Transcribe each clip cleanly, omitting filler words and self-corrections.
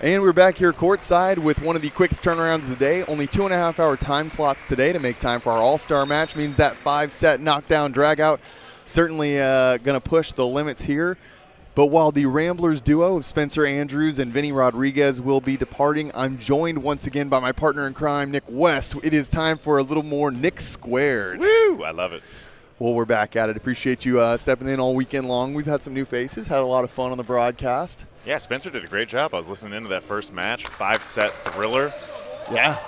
And we're back here courtside with one of the quickest turnarounds of the day. Only 2.5-hour time slots today to make time for our All-Star match. Means that 5-set knockdown dragout certainly going to push the limits here. But while the Ramblers duo of Spencer Andrews and Vinny Rodriguez will be departing, I'm joined once again by my partner in crime, Nick West. It is time for a little more Nick Squared. Woo! I love it. Well, we're back at it. Appreciate you stepping in all weekend long. We've had some new faces, had a lot of fun on the broadcast. Yeah, Spencer did a great job. I was listening into that first match, 5-set thriller. Yeah.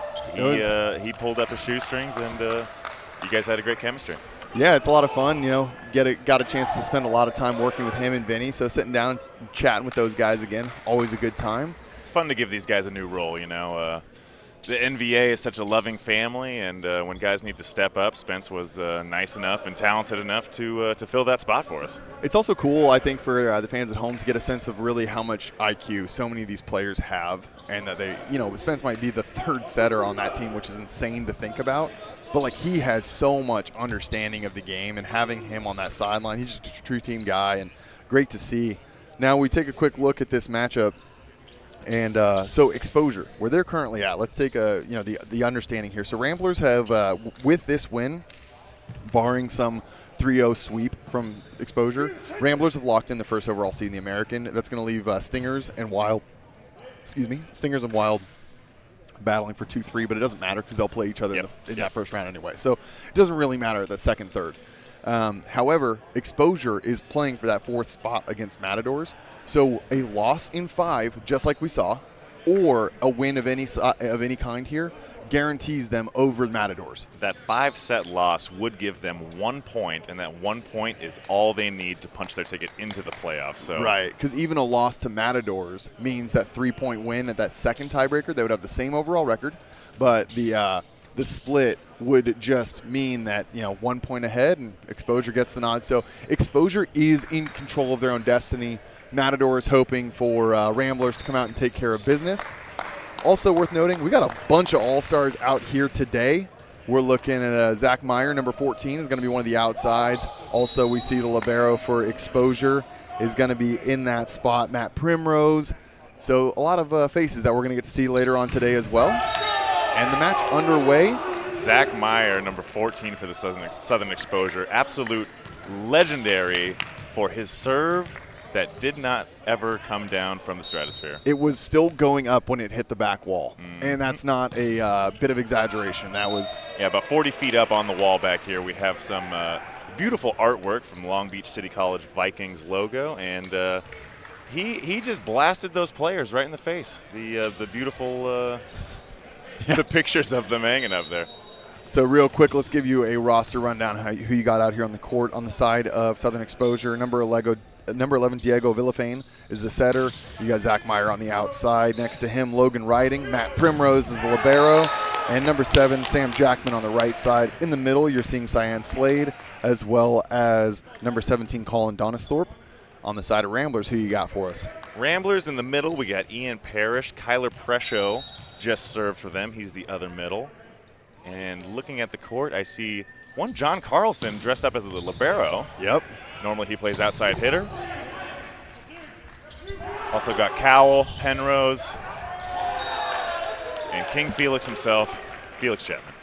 He pulled up his shoestrings, and you guys had a great chemistry. Yeah, it's a lot of fun. You know, got a chance to spend a lot of time working with him and Vinny. So sitting down, and chatting with those guys again, always a good time. It's fun to give these guys a new role. You know, the NVA is such a loving family, and when guys need to step up, Spence was nice enough and talented enough to fill that spot for us. It's also cool, I think, for the fans at home to get a sense of really how much IQ so many of these players have, and that they, you know, Spence might be the third setter on that team, which is insane to think about. But, like, he has so much understanding of the game, and having him on that sideline, he's just a true team guy, and great to see. Now we take a quick look at this matchup, and so exposure, where they're currently at. Let's take the understanding here. So Ramblers have, with this win, barring some 3-0 sweep from exposure, Ramblers have locked in the first overall seed in the American. That's going to leave Stingers and Wild battling for 2-3, but it doesn't matter because they'll play each other in that first round anyway. So it doesn't really matter at the second, third. However, Exposure is playing for that fourth spot against Matadors. So a loss in 5, just like we saw, or a win of any kind here, guarantees them over Matadors. That 5-set loss would give them 1 point, and that 1 point is all they need to punch their ticket into the playoffs. So right, because even a loss to Matadors means that 3-point win at that second tiebreaker, they would have the same overall record, but the split would just mean that, 1 point ahead and Exposure gets the nod. So Exposure is in control of their own destiny. Matadors hoping for Ramblers to come out and take care of business. Also worth noting, we got a bunch of All-Stars out here today. We're looking at Zach Meyer, number 14, is going to be one of the outsides. Also, we see the libero for Exposure is going to be in that spot. Matt Primrose. So a lot of faces that we're going to get to see later on today as well. And the match underway. Zach Meyer, number 14 for the Southern Exposure. Absolute legendary for his serve that did not ever come down from the stratosphere. It was still going up when it hit the back wall, and that's not a bit of exaggeration. That was about 40 feet up on the wall back here. We have some beautiful artwork from Long Beach City College Vikings logo, and he just blasted those players right in the face. The beautiful the pictures of them hanging up there. So real quick, let's give you a roster rundown who you got out here on the court. On the side of Southern Exposure, number 11, Diego Villafane is the setter. You got Zach Meyer on the outside. Next to him, Logan Riding. Matt Primrose is the libero. And number 7, Sam Jackman on the right side. In the middle, you're seeing Cyan Slade, as well as number 17, Colin Donisthorpe. On the side of Ramblers, who you got for us? Ramblers in the middle, we got Ian Parrish. Kyler Presho just served for them. He's the other middle. And looking at the court, I see one John Carlson dressed up as the libero. Yep. Normally he plays outside hitter. Also got Cowell, Penrose, and King Felix himself, Felix Chapman.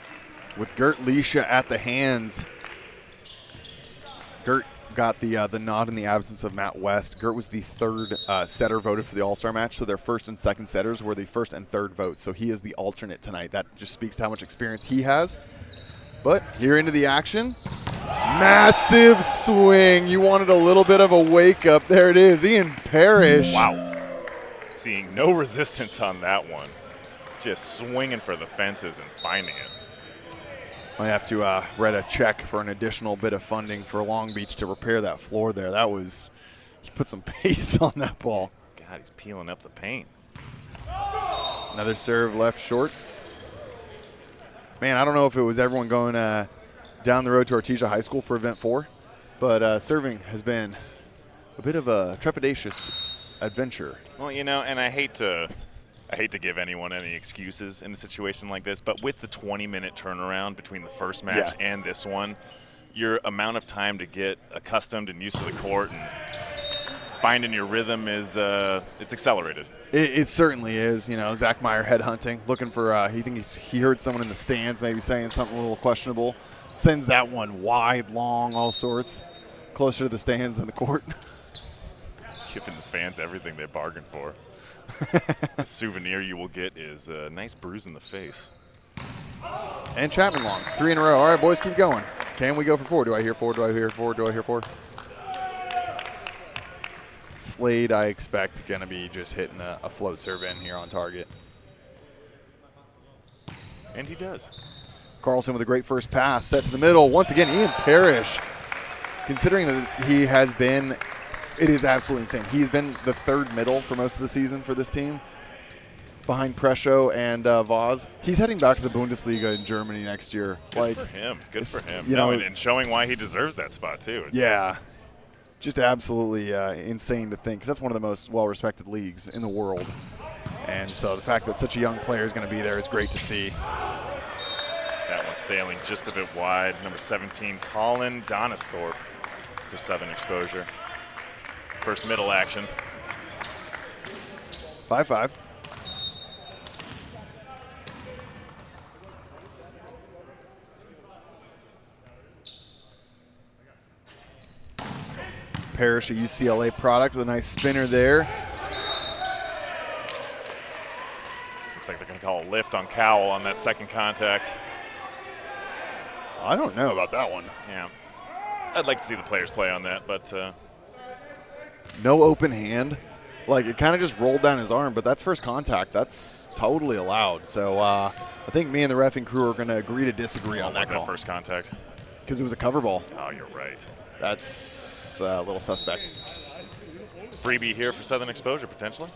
With Gert Leisha at the hands. Gert got the nod in the absence of Matt West. Gert was the third setter voted for the All-Star match, so their first and second setters were the first and third votes. So he is the alternate tonight. That just speaks to how much experience he has. But here into the action. Massive swing. You wanted a little bit of a wake-up. There it is. Ian Parrish. Wow. Seeing no resistance on that one. Just swinging for the fences and finding it. Might have to write a check for an additional bit of funding for Long Beach to repair that floor there. That was, he put some pace on that ball. God, he's peeling up the paint. Another serve left short. Man, I don't know if it was everyone going down the road to Artesia High School for Event 4, but serving has been a bit of a trepidatious adventure. Well, and I hate to give anyone any excuses in a situation like this, but with the 20-minute turnaround between the first match and this one, your amount of time to get accustomed and used to the court and finding your rhythm is it's accelerated. It certainly is. You know, Zach Meyer headhunting, looking for. He heard someone in the stands maybe saying something a little questionable. Sends that one wide, long, all sorts, closer to the stands than the court. Giving the fans everything they bargained for. The souvenir you will get is a nice bruise in the face. And Chapman long, 3 in a row. All right, boys, keep going. Can we go for 4? Do I hear 4? Do I hear 4? Do I hear 4? Slade, I expect, going to be just hitting a float serve in here on target. And he does. Carlson with a great first pass, set to the middle. Once again, Ian Parrish, considering that he has been, it is absolutely insane. He's been the 3rd middle for most of the season for this team, behind Presho and Voss. He's heading back to the Bundesliga in Germany next year. Good for him. Good for him. You know, and showing why he deserves that spot, too. Yeah. Just absolutely insane to think, because that's one of the most well-respected leagues in the world. And so the fact that such a young player is going to be there is great to see. That one's sailing just a bit wide. Number 17, Colin Donisthorpe for Southern Exposure. First middle action. 5-5. Parrish, a UCLA product, with a nice spinner there. Looks like they're going to call a lift on Cowell on that second contact. I don't know about that one. Yeah. I'd like to see the players play on that, but no open hand. Like, it kind of just rolled down his arm, but that's first contact. That's totally allowed. So I think me and the reffing crew are going to agree to disagree on that call. First contact? Because it was a cover ball. Oh, you're right. That's a little suspect. Freebie here for Southern Exposure, potentially.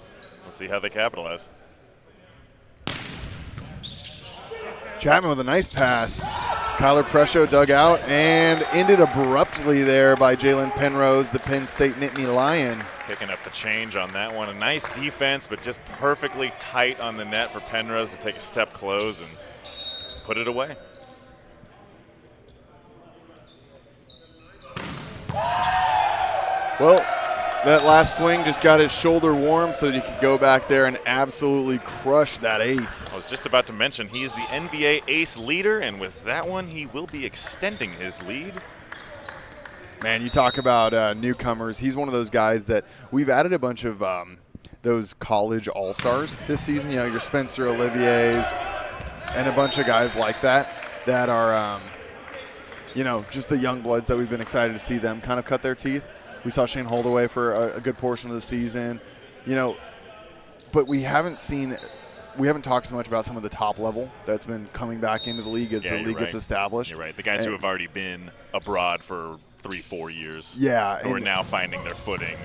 Let's see how they capitalize. Chapman with a nice pass. Kyler Presho dug out and ended abruptly there by Jalen Penrose, the Penn State Nittany Lion. Picking up the change on that one. A nice defense, but just perfectly tight on the net for Penrose to take a step close and put it away. Well, that last swing just got his shoulder warm so that he could go back there and absolutely crush that ace. I was just about to mention he is the NVA ace leader, and with that one, he will be extending his lead. Man, you talk about newcomers. He's one of those guys that we've added a bunch of those college all-stars this season. You know, your Spencer Olivier's and a bunch of guys like that that are, you know, just the young bloods that we've been excited to see them kind of cut their teeth. We saw Shane Holdaway for a good portion of the season, you know, but we haven't talked so much about some of the top level that's been coming back into the league as the league gets established. You're right. The guys who have already been abroad for 3-4 years. Yeah. Who are now finding their footing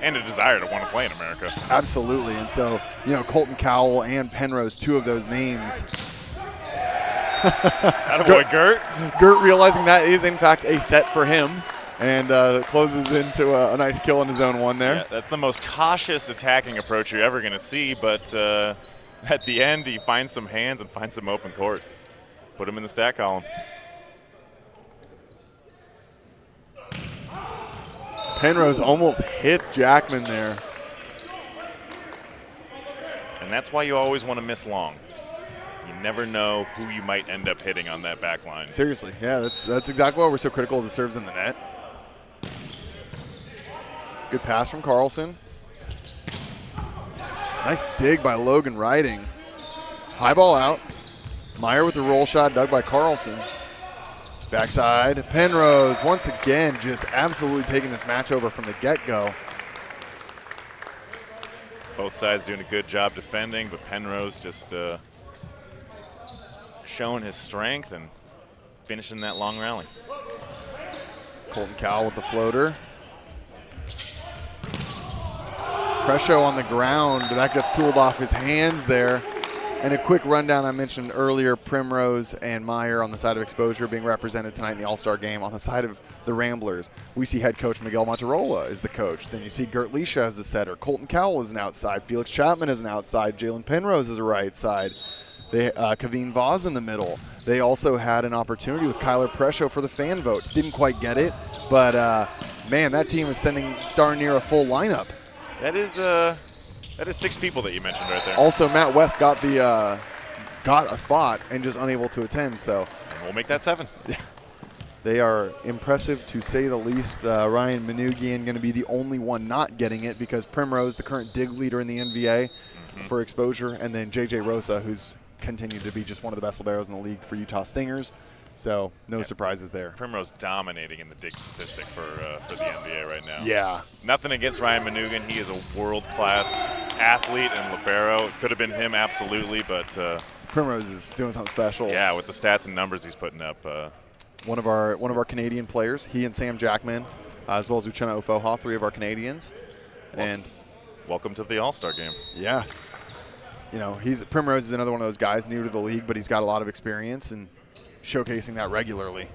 and a desire to want to play in America. Absolutely. And so, you know, Colton Cowell and Penrose, 2 of those names. Attaboy, Gert. Gert realizing that is, in fact, a set for him. And closes into a nice kill in his own one there. Yeah, that's the most cautious attacking approach you're ever going to see, but at the end he finds some hands and finds some open court. Put him in the stat column. Penrose almost hits Jackman there. And that's why you always want to miss long. You never know who you might end up hitting on that back line. Seriously, yeah, that's exactly why we're so critical of the serves in the net. Good pass from Carlson. Nice dig by Logan Riding. High ball out. Meyer with the roll shot dug by Carlson. Backside, Penrose once again just absolutely taking this match over from the get-go. Both sides doing a good job defending, but Penrose just showing his strength and finishing that long rally. Colton Cowell with the floater. Presho on the ground, but that gets tooled off his hands there. And a quick rundown I mentioned earlier, Primrose and Meyer on the side of Exposure being represented tonight in the All-Star game. On the side of the Ramblers, we see head coach Miguel Monterola is the coach. Then you see Gert Leisha as the setter. Colton Cowell is an outside. Felix Chapman is an outside. Jalen Penrose is a right side. Kaveen Voss in the middle. They also had an opportunity with Kyler Presho for the fan vote. Didn't quite get it, but Man, that team is sending darn near a full lineup. That is 6 people that you mentioned right there. Also, Matt West got the got a spot and just unable to attend. So And we'll make that 7. they are impressive to say the least. Ryan Manugian going to be the only one not getting it because Primrose, the current dig leader in the NVA for exposure, and then JJ Rosa, who's continued to be just one of the best liberos in the league for Utah Stingers. So no surprises there. Primrose dominating in the dig statistic for the NBA right now. Yeah. Nothing against Ryan Manugan. He is a world-class athlete and libero. It could have been him, absolutely, but Primrose is doing something special. yeah, with the stats and numbers he's putting up. One of our Canadian players, he and Sam Jackman, as well as Uchenna Ofoha, 3 of our Canadians. And welcome to the All-Star game. yeah, you know, Primrose is another one of those guys new to the league, but he's got a lot of experience and showcasing that regularly.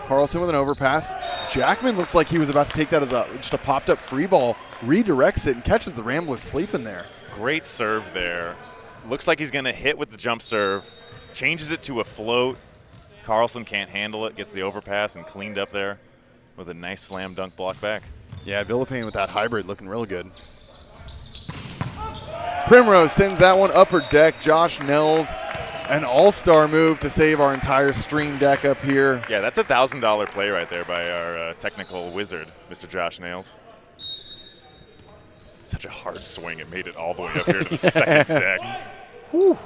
Carlson with an overpass. Jackman looks like he was about to take that as just a popped up free ball, redirects it and catches the Ramblers sleeping there. Great serve there. Looks like he's going to hit with the jump serve. Changes it to a float. Carlson can't handle it. Gets the overpass and cleaned up there with a nice slam dunk block back. Yeah, Villafane with that hybrid looking real good. Primrose sends that one upper deck. Josh Nels, an all-star move to save our entire stream deck up here. Yeah, that's a $1,000 play right there by our technical wizard, Mr. Josh Nails. Such a hard swing. It made it all the way up here to the second deck. Whew.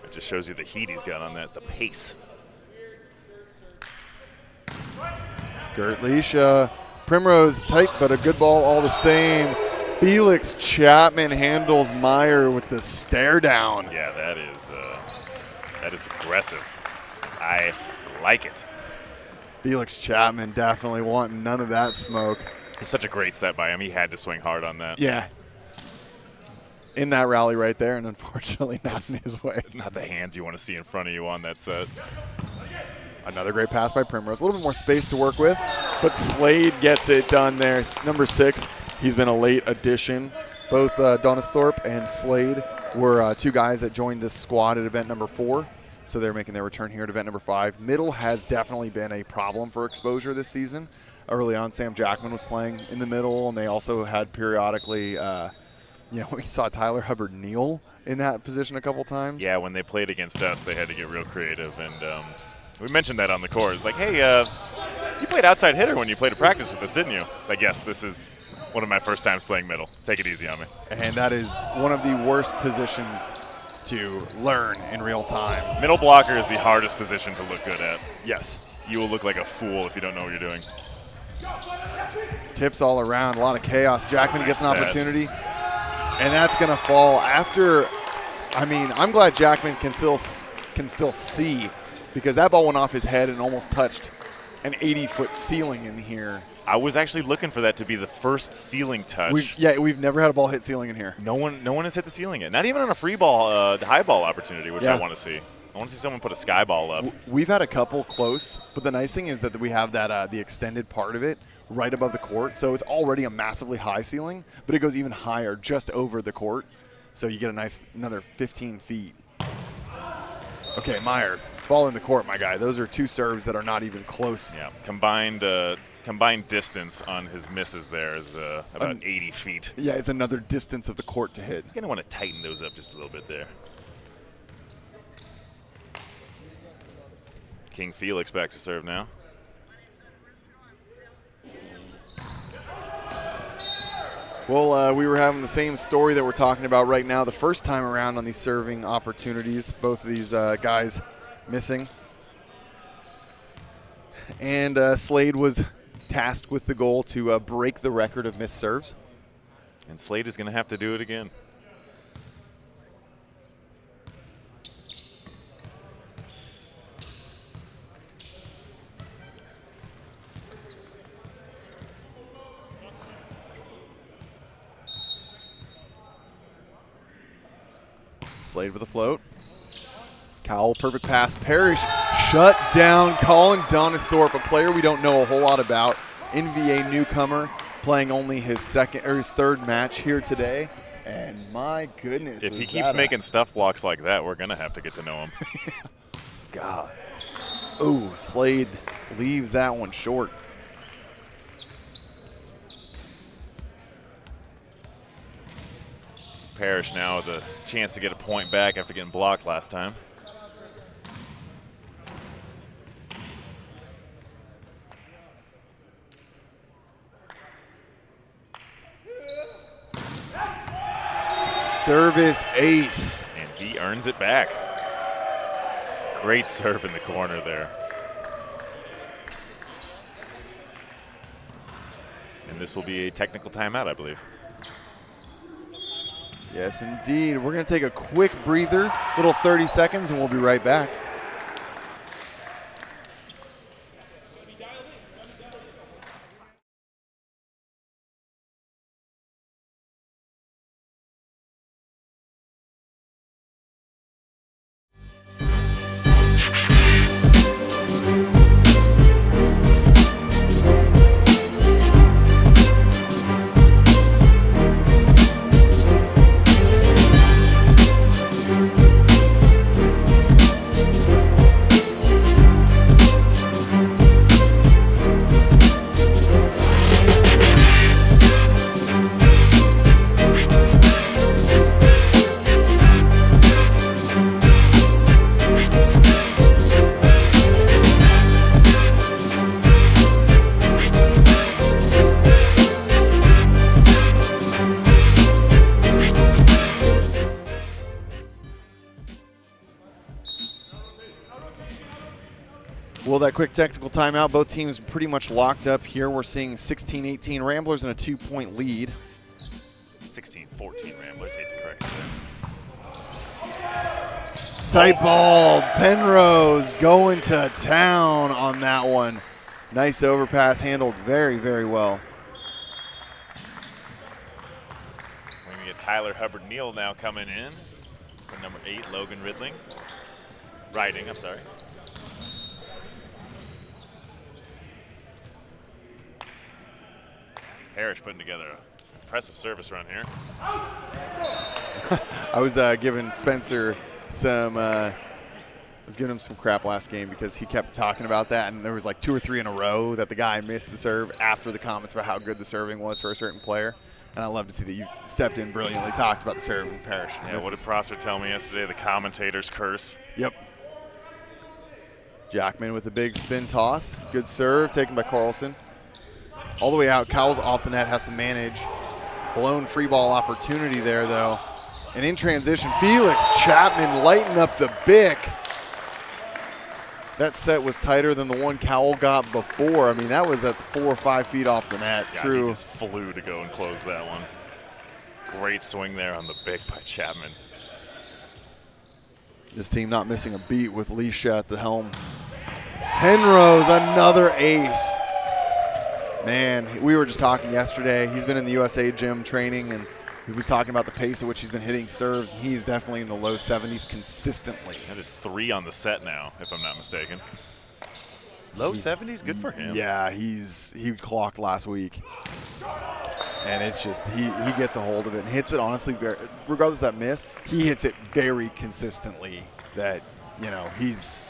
It just shows you the heat he's got on that, the pace. Gert Leash, Primrose tight, but a good ball all the same. Felix Chapman handles Meyer with the stare down. Yeah, that is aggressive. I like it. Felix Chapman definitely wanting none of that smoke. It's such a great set by him. He had to swing hard on that. Yeah. In that rally right there, and unfortunately not in his way. Not the hands you want to see in front of you on that set. Another great pass by Primrose. A little bit more space to work with, but Slade gets it done there. Number 6, he's been a late addition. Both Donisthorpe and Slade were 2 guys that joined this squad at event number 4, so they're making their return here at event number 5. Middle has definitely been a problem for exposure this season. Early on, Sam Jackman was playing in the middle, and they also had periodically, we saw Tyler Hubbard kneel in that position a couple times. Yeah, when they played against us, they had to get real creative, and we mentioned that on the court. It's like, hey, you played outside hitter when you played a practice with us, didn't you? Like, yes, this is one of my first times playing middle. Take it easy on me. And that is one of the worst positions to learn in real time. Middle blocker is the hardest position to look good at. Yes. You will look like a fool if you don't know what you're doing. Tips all around, a lot of chaos. Jackman gets an opportunity, and that's going to fall after. I mean, I'm glad Jackman can still see, because that ball went off his head and almost touched an 80-foot ceiling in here. I was actually looking for that to be the first ceiling touch. We've never had a ball hit ceiling in here. No one has hit the ceiling yet. Not even on a free ball, high ball opportunity, which I want to see. I want to see someone put a sky ball up. We've had a couple close, but the nice thing is that we have that the extended part of it right above the court, so it's already a massively high ceiling, but it goes even higher just over the court, so you get a nice another 15 feet. Okay, Meyer, ball in the court, my guy. Those are 2 serves that are not even close. Yeah, combined distance on his misses there is about 80 feet. Yeah, it's another distance of the court to hit. You're going to want to tighten those up just a little bit there. King Felix back to serve now. Well, we were having the same story that we're talking about right now the first time around on these serving opportunities. Both of these guys missing. And Slade was tasked with the goal to break the record of missed serves. And Slade is going to have to do it again. Slade with a float. Cowell, perfect pass. Parrish shut down. Colin Donisthorpe, a player we don't know a whole lot about. NVA newcomer, playing only his 3rd match here today. And my goodness. If he keeps making stuff blocks like that, we're going to have to get to know him. God. Ooh, Slade leaves that one short. Parrish now with a chance to get a point back after getting blocked last time. Service ace. And he earns it back. Great serve in the corner there. And this will be a technical timeout, I believe. Yes, indeed. We're going to take a quick breather, little 30 seconds, and we'll be right back. Well, that quick technical timeout, both teams pretty much locked up here. We're seeing 16-18 Ramblers and a 2-point lead. 16-14 Ramblers, hate to correct you. Tight ball. Penrose going to town on that one. Nice overpass, handled very, very well. We're going to get Tyler Hubbard-Neal now coming in for number 8, Logan Riding, I'm sorry. Parrish putting together an impressive service run here. I was giving Spencer some I was giving him some crap last game because he kept talking about that, and there was like 2 or 3 in a row that the guy missed the serve after the comments about how good the serving was for a certain player. And I love to see that you stepped in brilliantly, talked about the serve and Parrish. Yeah, what did Prosser tell me yesterday? The commentator's curse. Yep. Jackman with a big spin toss. Good serve taken by Carlson. All the way out, Cowles off the net, has to manage. Blown free ball opportunity there, though. And in transition, Felix Chapman lighting up the Bic. That set was tighter than the one Cowell got before. I mean, that was at 4 or 5 feet off the net. Yeah, True. He just flew to go and close that one. Great swing there on the Bic by Chapman. This team not missing a beat with Leisha at the helm. Penrose, another ace. Man, we were just talking yesterday. He's been in the USA gym training, and he was talking about the pace at which he's been hitting serves. And he's definitely in the low 70s consistently. That is 3 on the set now, if I'm not mistaken. Low 70s, good for him. Yeah, he clocked last week. And it's just, he gets a hold of it and hits it, honestly, regardless of that miss, he hits it very consistently that, you know, it's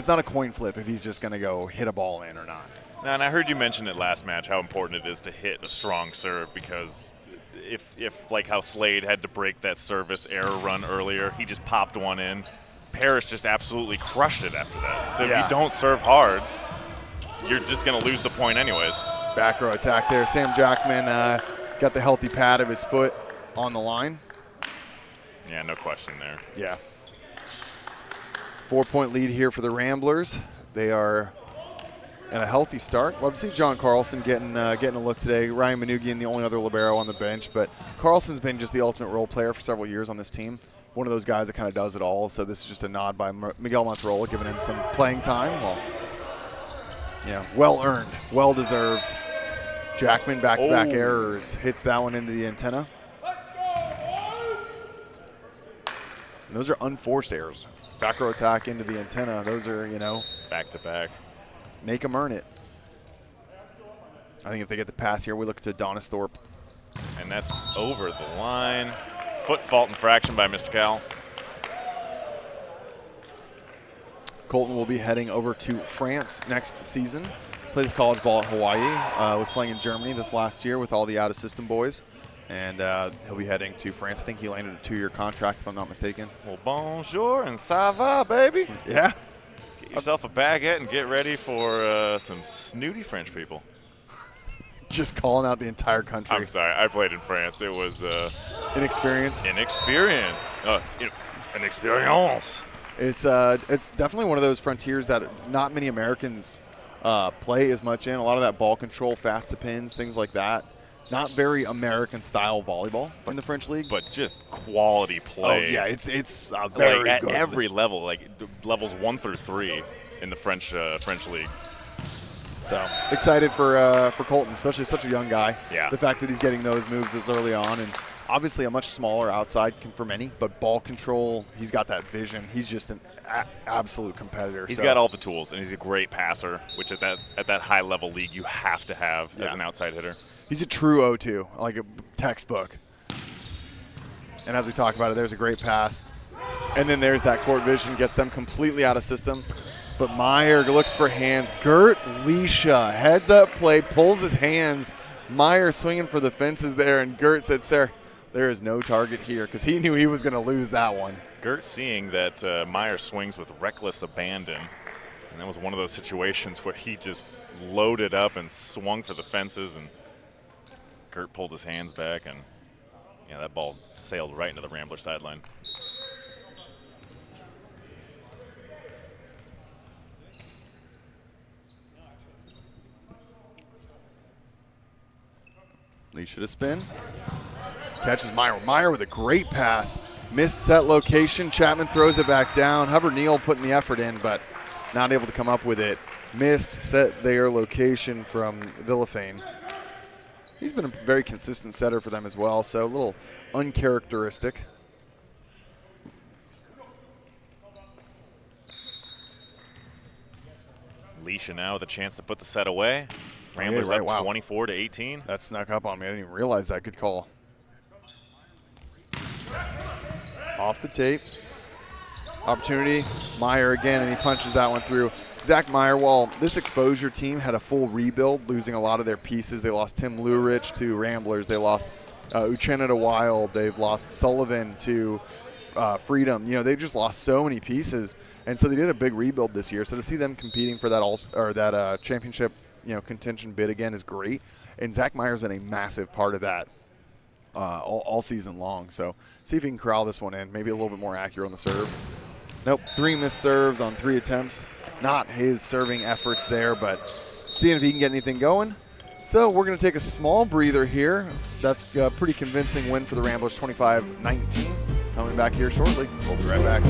not a coin flip if he's just going to go hit a ball in or not. Now, and I heard you mention it last match how important it is to hit a strong serve, because if like how Slade had to break that service error run earlier, he just popped one in. Parrish just absolutely crushed it after that. So if you don't serve hard, you're just going to lose the point anyways. Back row attack there. Sam Jackman got the healthy pad of his foot on the line. Yeah, no question there. Yeah. 4-point lead here for the Ramblers. They are at a healthy start. Love to see John Carlson getting a look today. Ryan Manugian, the only other libero on the bench, but Carlson's been just the ultimate role player for several years on this team. One of those guys that kind of does it all, so this is just a nod by Miguel Monterola, giving him some playing time. Well, you know, well-earned, well-deserved. Jackman, back-to-back errors, hits that one into the antenna. And those are unforced errors. Back row attack into the antenna. Those are, you know, back-to-back. Make them earn it. I think if they get the pass here, we look to Donis Thorpe. And that's over the line. Foot fault infraction by Mr. Cowell. Colton will be heading over to France next season. Played his college ball at Hawaii. Was playing in Germany this last year with all the out-of-system boys. And he'll be heading to France. I think he landed a 2-year contract, if I'm not mistaken. Well, bonjour and ça va, baby. Yeah. Get yourself a baguette and get ready for some snooty French people. Just calling out the entire country. I'm sorry, I played in France. It was Inexperience. an experience. An experience. It's definitely one of those frontiers that not many Americans play as much in. A lot of that ball control, fast to pins, things like that. Not very American-style volleyball in the French league. But just quality play. Oh, yeah, it's very like at good. every level, like levels 1 through 3 in the French league. So excited for Colton, especially such a young guy. Yeah. The fact that he's getting those moves as early on, and obviously a much smaller outside for many, but ball control, he's got that vision. He's just an absolute competitor. He's got all the tools, and he's a great passer, which at that high level league you have to have as an outside hitter. He's a true O2, like a textbook. And as we talk about it, there's a great pass. And then there's that court vision, gets them completely out of system. But Meyer looks for hands. Gert Leisha, heads up play, pulls his hands. Meyer swinging for the fences there, and Gert said, "Sir, there is no target here," because he knew he was going to lose that one. Gert seeing that Meyer swings with reckless abandon, and that was one of those situations where he just loaded up and swung for the fences, and Gert pulled his hands back, and that ball sailed right into the Rambler sideline. Leisha to spin. Catches Meyer. Meyer with a great pass. Missed set location. Chapman throws it back down. Hubbard Neal putting the effort in, but not able to come up with it. Missed set their location from Villafane. He's been a very consistent setter for them as well, so a little uncharacteristic. Leisha now with a chance to put the set away. Ramblers up 24-18. That snuck up on me. I didn't even realize that. Good call. Off the tape. Opportunity. Meyer again, and he punches that one through. Zach Meyer, while this exposure team had a full rebuild, losing a lot of their pieces. They lost Tim Lurich to Ramblers. They lost Uchenna to Wild. They've lost Sullivan to Freedom. They just lost so many pieces. And so they did a big rebuild this year. So to see them competing for that championship contention bid again is great. And Zach Meyer's been a massive part of that all season long. So see if he can corral this one in. Maybe a little bit more accurate on the serve. Nope, 3 missed serves on 3 attempts. Not his serving efforts there, but seeing if he can get anything going. So we're going to take a small breather here. That's a pretty convincing win for the Ramblers, 25-19. Coming back here shortly. We'll be right back.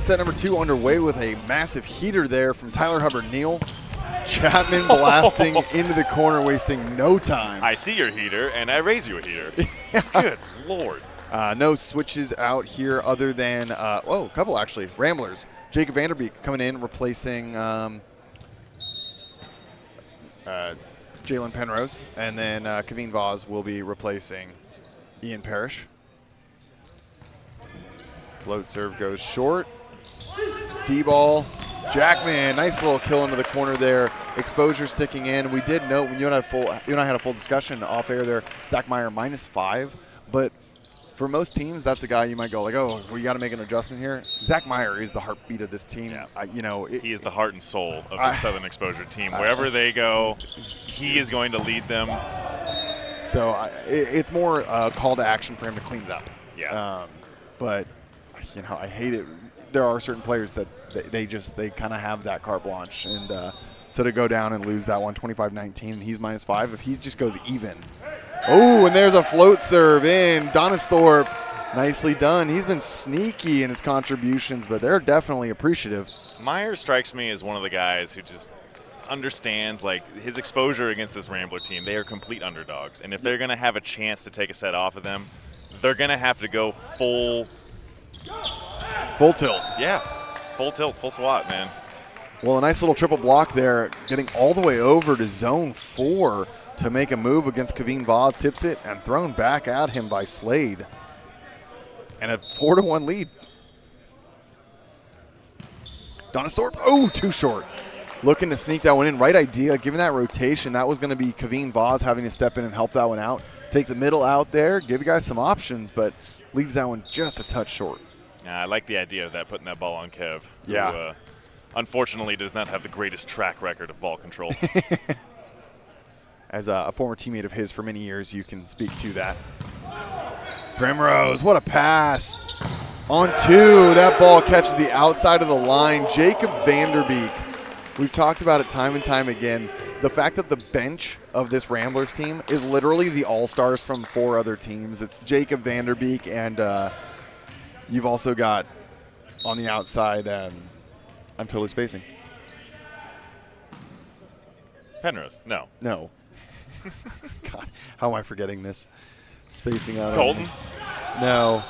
And set number 2 underway with a massive heater there from Tyler Hubbard-Neal. Chapman blasting into the corner, wasting no time. I see your heater, and I raise you a heater. Good Lord. No switches out here other than, a couple actually. Ramblers. Jacob Vanderbeek coming in, replacing Jalen Penrose. And then Kaveen Vaz will be replacing Ian Parrish. Float serve goes short. D-ball. Jackman, nice little kill into the corner there. Exposure sticking in. We did note when you and I had a full discussion off air there. Zach Meyer -5, but for most teams, that's a guy you might go like, oh, we got to make an adjustment here. Zach Meyer is the heartbeat of this team. Yeah. He is the heart and soul of the Southern Exposure team. Wherever they go, he is going to lead them. So it's more a call to action for him to clean it up. Yeah. But I hate it. There are certain players that they kind of have that carte blanche, and so to go down and lose that one 25-19, he's -5. If he just goes even. Oh, and there's a float serve in. Donisthorpe, nicely done. He's been sneaky in his contributions, but they're definitely appreciative. Meyer strikes me as one of the guys who just understands like his exposure against this Rambler team. They are complete underdogs, and if they're going to have a chance to take a set off of them, they're going to have to go full tilt. Yeah, full tilt, full swat, man. Well, a nice little triple block there, getting all the way over to zone 4 to make a move against Kaveen Vaz. Tips it and thrown back at him by Slade. And a 4-1 lead. Donisthorpe, too short. Looking to sneak that one in. Right idea, given that rotation, that was going to be Kaveen Vaz having to step in and help that one out. Take the middle out there, give you guys some options, but leaves that one just a touch short. I like the idea of that, putting that ball on Kev. Yeah. Who, unfortunately does not have the greatest track record of ball control. As a former teammate of his for many years, you can speak to that. Primrose, what a pass. On 2, that ball catches the outside of the line. Jacob Vanderbeek. We've talked about it time and time again. The fact that the bench of this Ramblers team is literally the all-stars from 4 other teams. It's Jacob Vanderbeek, and you've also got on the outside, I'm totally spacing. Penrose, no. No. God, how am I forgetting this? Spacing out. Colton? No.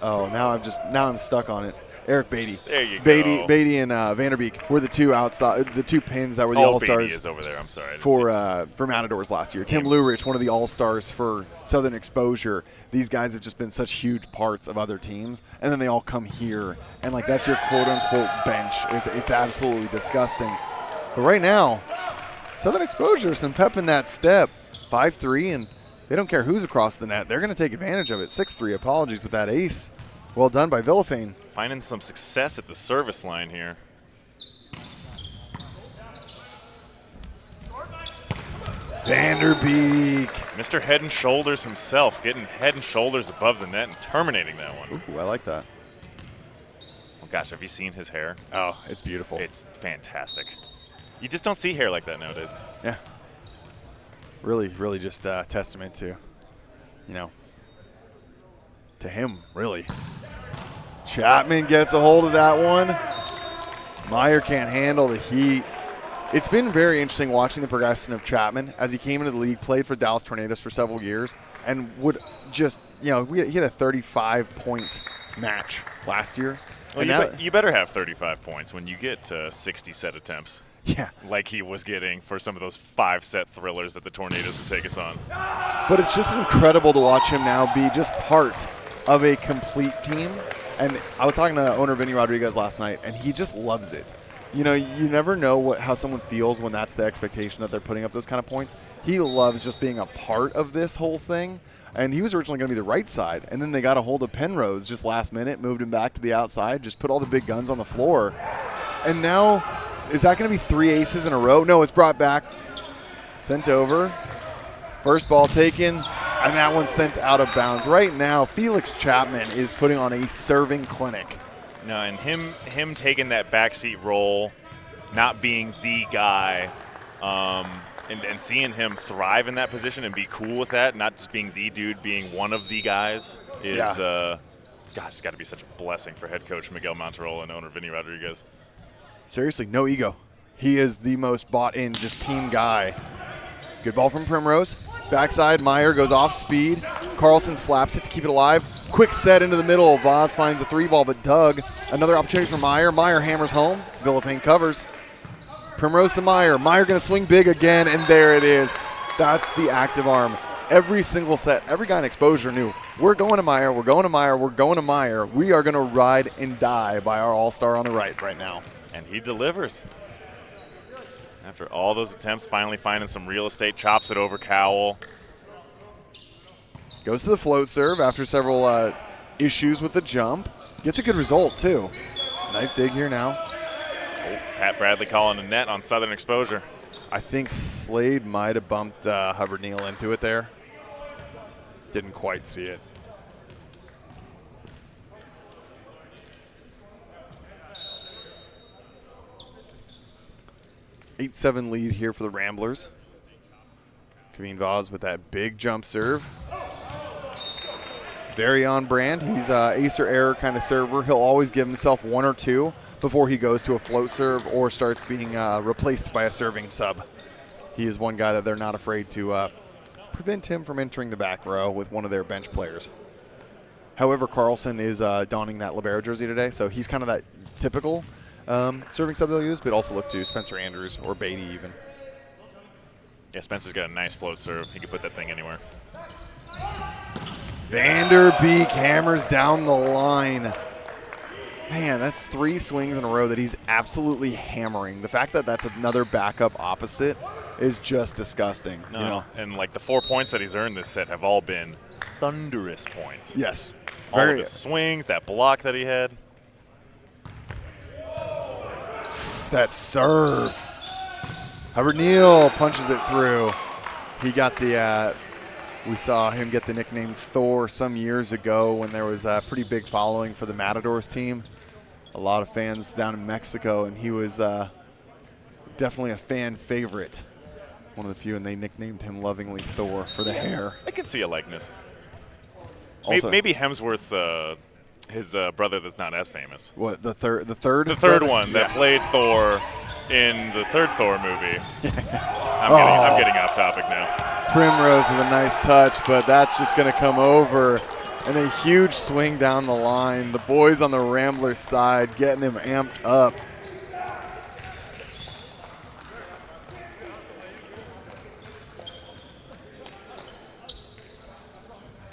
Oh, now I'm stuck on it. Eric Beatty. There you go. Beatty and Vanderbeek were the 2 outside, the 2 pins that were the all-stars. Beatty is over there. I'm sorry. For Matadors last year. Tim Lurich, one of the all-stars for Southern Exposure. These guys have just been such huge parts of other teams, and then they all come here, and like that's your quote-unquote bench. It's absolutely disgusting. But right now, Southern Exposure, some pep in that step. 5-3, and they don't care who's across the net. They're going to take advantage of it. 6-3, apologies with that ace. Well done by Villafane. Finding some success at the service line here. Vanderbeek. Mr. Head and Shoulders himself, getting head and shoulders above the net and terminating that one. Ooh, I like that. Oh gosh, have you seen his hair? Oh, it's beautiful. It's fantastic. You just don't see hair like that nowadays. Yeah. Really, really just testament to, to him, really. Chapman gets a hold of that one. Meyer can't handle the heat. It's been very interesting watching the progression of Chapman as he came into the league, played for Dallas Tornadoes for several years, and would just, he had a 35-point match last year. Well, you better have 35 points when you get 60 set attempts. Yeah. Like he was getting for some of those 5-set thrillers that the Tornadoes would take us on. But it's just incredible to watch him now be just part of a complete team. And I was talking to owner Vinny Rodriguez last night, and he just loves it. You never know how someone feels when that's the expectation that they're putting up those kind of points. He loves just being a part of this whole thing. And he was originally going to be the right side, and then they got a hold of Penrose just last minute, moved him back to the outside, just put all the big guns on the floor. And now, is that going to be 3 aces in a row? No, it's brought back, sent over. First ball taken, and that one's sent out of bounds. Right now, Felix Chapman is putting on a serving clinic. No, and him taking that backseat role, not being the guy, and seeing him thrive in that position and be cool with that, not just being the dude, being one of the guys, is Gosh, it's got to be such a blessing for head coach Miguel Monterola and owner Vinny Rodriguez. Seriously, no ego. He is the most bought-in, just team guy. Good ball from Primrose. Backside, Meyer goes off speed. Carlson slaps it to keep it alive. Quick set into the middle. Vaz finds a 3-ball, but Doug, another opportunity for Meyer. Meyer hammers home. Villafane covers. Primrose to Meyer. Meyer going to swing big again, and there it is. That's the active arm. Every single set, every guy in exposure knew, we're going to Meyer, we're going to Meyer, we're going to Meyer. We are going to ride and die by our all-star on the right now. And he delivers. After all those attempts, finally finding some real estate, chops it over Cowell. Goes to the float serve after several issues with the jump. Gets a good result, too. Nice dig here now. Oh, Pat Bradley calling a net on Southern Exposure. I think Slade might have bumped Hubbard Neal into it there. Didn't quite see it. (8-7) lead here for the Ramblers. Kaveen Vaz with that big jump serve. Very on brand. He's ace or error kind of server. He'll always give himself 1 or 2 before he goes to a float serve or starts being replaced by a serving sub. He is one guy that they're not afraid to prevent him from entering the back row with one of their bench players. However, Carlson is donning that libero jersey today, so he's kind of that typical serving sub they'll use, but also look to Spencer Andrews or Beatty even. Yeah, Spencer's got a nice float serve. He can put that thing anywhere. Vanderbeek hammers down the line. Man, that's 3 swings in a row that he's absolutely hammering. The fact that that's another backup opposite is just disgusting. No, you know? And like the 4 points that he's earned this set have all been thunderous points. Yes. All of his swings, that block that he had. That serve. Hubbard Neal punches it through. He got the, we saw him get the nickname Thor some years ago when there was a pretty big following for the Matadors team. A lot of fans down in Mexico, and he was definitely a fan favorite. One of the few, and they nicknamed him lovingly Thor for the hair. I can see a likeness. Also, Maybe Hemsworth's his brother that's not as famous. what, the third? The third one that played Thor in the third Thor movie. Oh. I'm getting off topic now. Primrose with a nice touch, but that's just going to come over. And a huge swing down the line. The boys on the Ramblers side getting him amped up.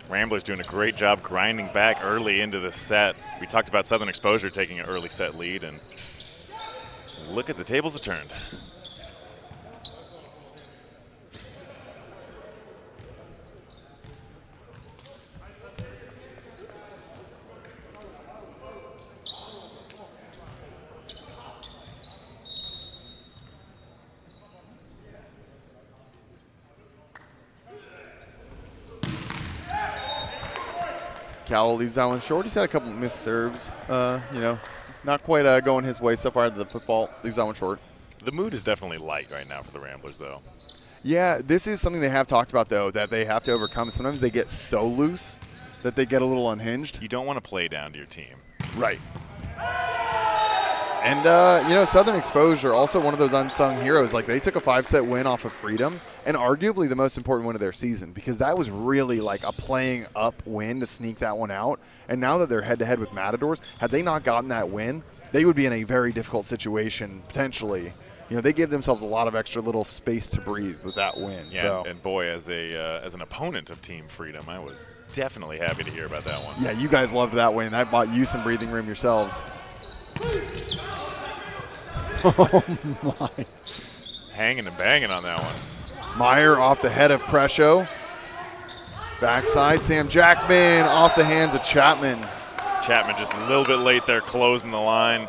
Ramblers doing a great job grinding back early into the set. We talked about Southern Exposure taking an early set lead, and look at the tables have turned. Cowell leaves that one short. He's had a couple missed serves. You know, not quite going his way so far. The football leaves that one short. The mood is definitely light right now for the Ramblers, though. Yeah, this is something they have talked about, though, that they have to overcome. Sometimes they get so loose that they get a little unhinged. You don't want to play down to your team. Right. And, you know, Southern Exposure, also one of those unsung heroes. Like, they took a 5-set win off of Freedom, and arguably the most important win of their season, because that was really like a playing up win to sneak that one out. And now that they're head-to-head with Matadors, had they not gotten that win, they would be in a very difficult situation, potentially. You know, they gave themselves a lot of extra little space to breathe with that win. Yeah, so. and boy, as an opponent of Team Freedom, I was definitely happy to hear about that one. Yeah, you guys loved that win. That bought you some breathing room yourselves. Oh, my. Hanging and banging on that one. Meyer off the head of Presho. Backside, Sam Jackman off the hands of Chapman. Chapman just a little bit late there, closing the line.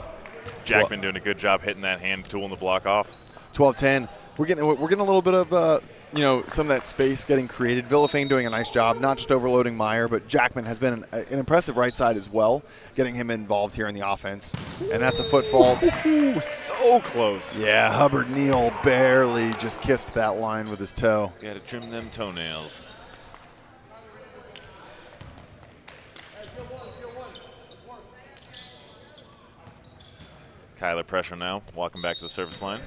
Jackman doing a good job hitting that hand tool in the block off. 12-10. We're getting a little bit of you know, some of that space getting created. Villafane doing a nice job, not just overloading Meyer, but Jackman has been an impressive right side as well, getting him involved here in the offense. And that's a foot fault. Ooh, so close. Yeah, Hubbard Neal barely just kissed that line with his toe. Got to trim them toenails. Kyler pressure now, walking back to the service line.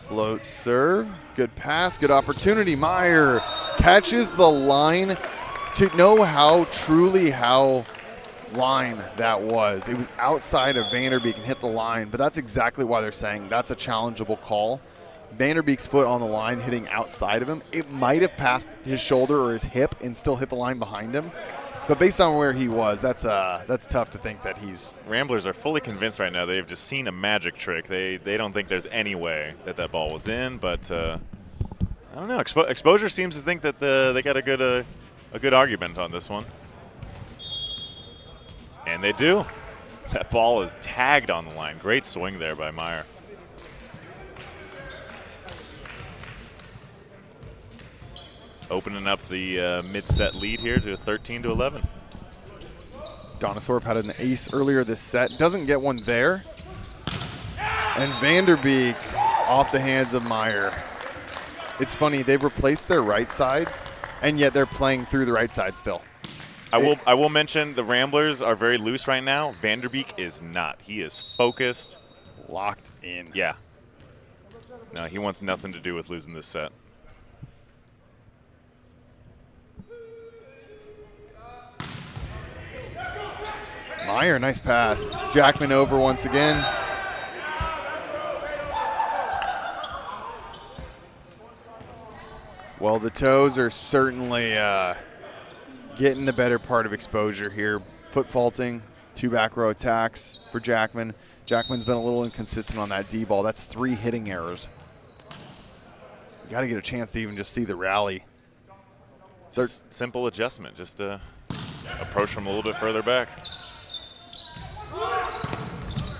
Float serve, good pass, good opportunity. Meyer catches the line to know how line that was. It was outside of Vanderbeek and hit the line, but that's exactly why they're saying that's a challengeable call. Vanderbeek's foot on the line hitting outside of him. It might have passed his shoulder or his hip and still hit the line behind him. But based on where he was, that's tough to think that he's. Ramblers are fully convinced right now. They've just seen a magic trick. They don't think there's any way that ball was in. But I don't know. Exposure seems to think that they got a good argument on this one, and they do. That ball is tagged on the line. Great swing there by Meyer. Opening up the mid-set lead here to 13-11. Donisthorpe had an ace earlier this set. Doesn't get one there. And Vanderbeek off the hands of Meyer. It's funny, they've replaced their right sides, and yet they're playing through the right side still. I will mention the Ramblers are very loose right now. Vanderbeek is not. He is focused. Locked in. Yeah. No, he wants nothing to do with losing this set. Meyer, nice pass. Jackman over once again. Well, the toes are certainly getting the better part of Exposure here. Foot faulting, 2 back row attacks for Jackman. Jackman's been a little inconsistent on that D ball. That's 3 hitting errors. You got to get a chance to even just see the rally. Just simple adjustment. Just approach from a little bit further back.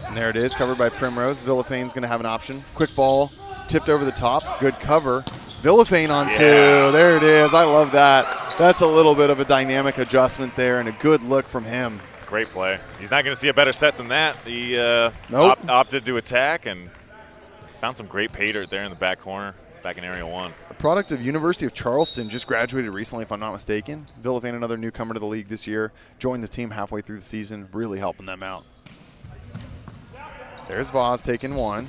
And there it is, covered by Primrose. Villafaine's going to have an option. Quick ball, tipped over the top. Good cover. Villafaine on 2. There it is. I love that. That's a little bit of a dynamic adjustment there and a good look from him. Great play. He's not going to see a better set than that. He opted to attack and found some great pay dirt there in the back corner, back in Area 1. A product of University of Charleston, just graduated recently if I'm not mistaken. Villafaine, another newcomer to the league this year, joined the team halfway through the season, really helping them out. There's Voss taking 1.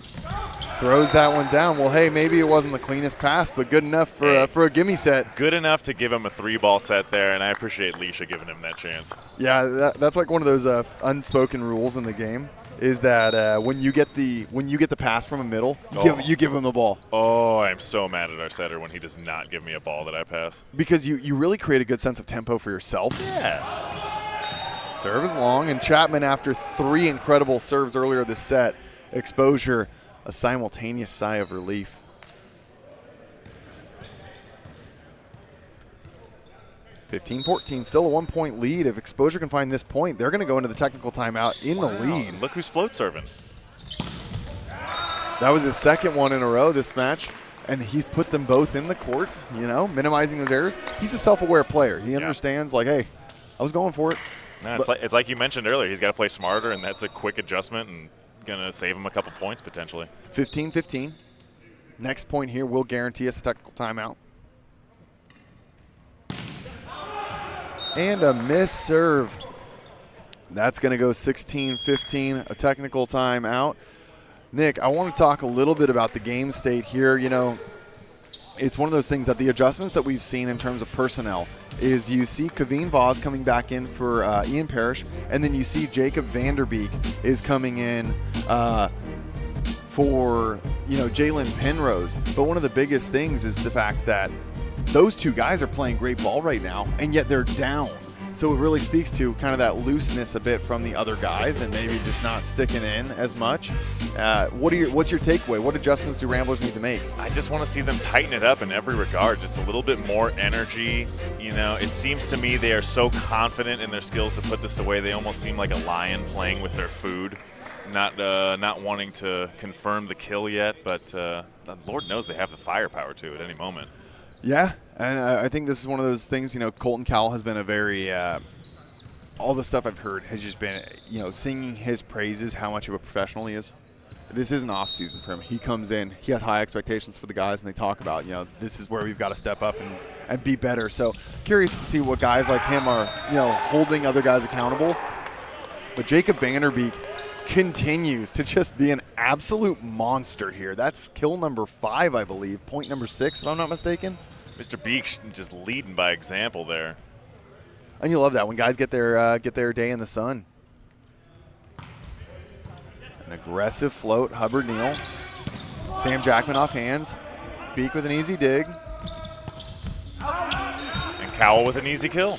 Throws that one down. Well, hey, maybe it wasn't the cleanest pass, but good enough for a gimme set. Good enough to give him a 3-ball set there, and I appreciate Leisha giving him that chance. Yeah, that's like one of those unspoken rules in the game, is that when you get the pass from a middle, you give him the ball. Oh, I'm so mad at our setter when he does not give me a ball that I pass. Because you really create a good sense of tempo for yourself. Yeah. Serve is long, and Chapman, after 3 incredible serves earlier this set, Exposure, a simultaneous sigh of relief. (15-14), still a 1-point lead. If Exposure can find this point, they're going to go into the technical timeout in the lead. Look who's float serving. That was his second one in a row this match, and he's put them both in the court, minimizing those errors. He's a self-aware player. He understands, like, hey, I was going for it. No, it's like you mentioned earlier. He's got to play smarter, and that's a quick adjustment and going to save him a couple points potentially. 15-15. Next point here will guarantee us a technical timeout. And a missed serve. That's going to go 16-15, a technical timeout. Nick, I want to talk a little bit about the game state here. It's one of those things that the adjustments that we've seen in terms of personnel is you see Kaveen Voss coming back in for Ian Parrish, and then you see Jacob Vanderbeek is coming in for Jalen Penrose. But one of the biggest things is the fact that those 2 guys are playing great ball right now, and yet they're down. So it really speaks to kind of that looseness a bit from the other guys and maybe just not sticking in as much. What's your takeaway? What adjustments do Ramblers need to make? I just want to see them tighten it up in every regard, just a little bit more energy. It seems to me they are so confident in their skills to put this away. They almost seem like a lion playing with their food, not wanting to confirm the kill yet, but Lord knows they have the firepower to at any moment. Yeah, and I think this is one of those things, Colton Cowell has been a very, all the stuff I've heard has just been, singing his praises, how much of a professional he is. this isn't off season for him. He comes in, he has high expectations for the guys, and they talk about, this is where we've got to step up and be better. So curious to see what guys like him are, holding other guys accountable. But Jacob Vanderbeek continues to just be an absolute monster here. That's kill number 5, I believe. Point number 6, if I'm not mistaken. Mr. Beek just leading by example there. And you love that when guys get their day in the sun. An aggressive float, Hubbard Neal. Sam Jackman off hands. Beek with an easy dig. And Cowell with an easy kill.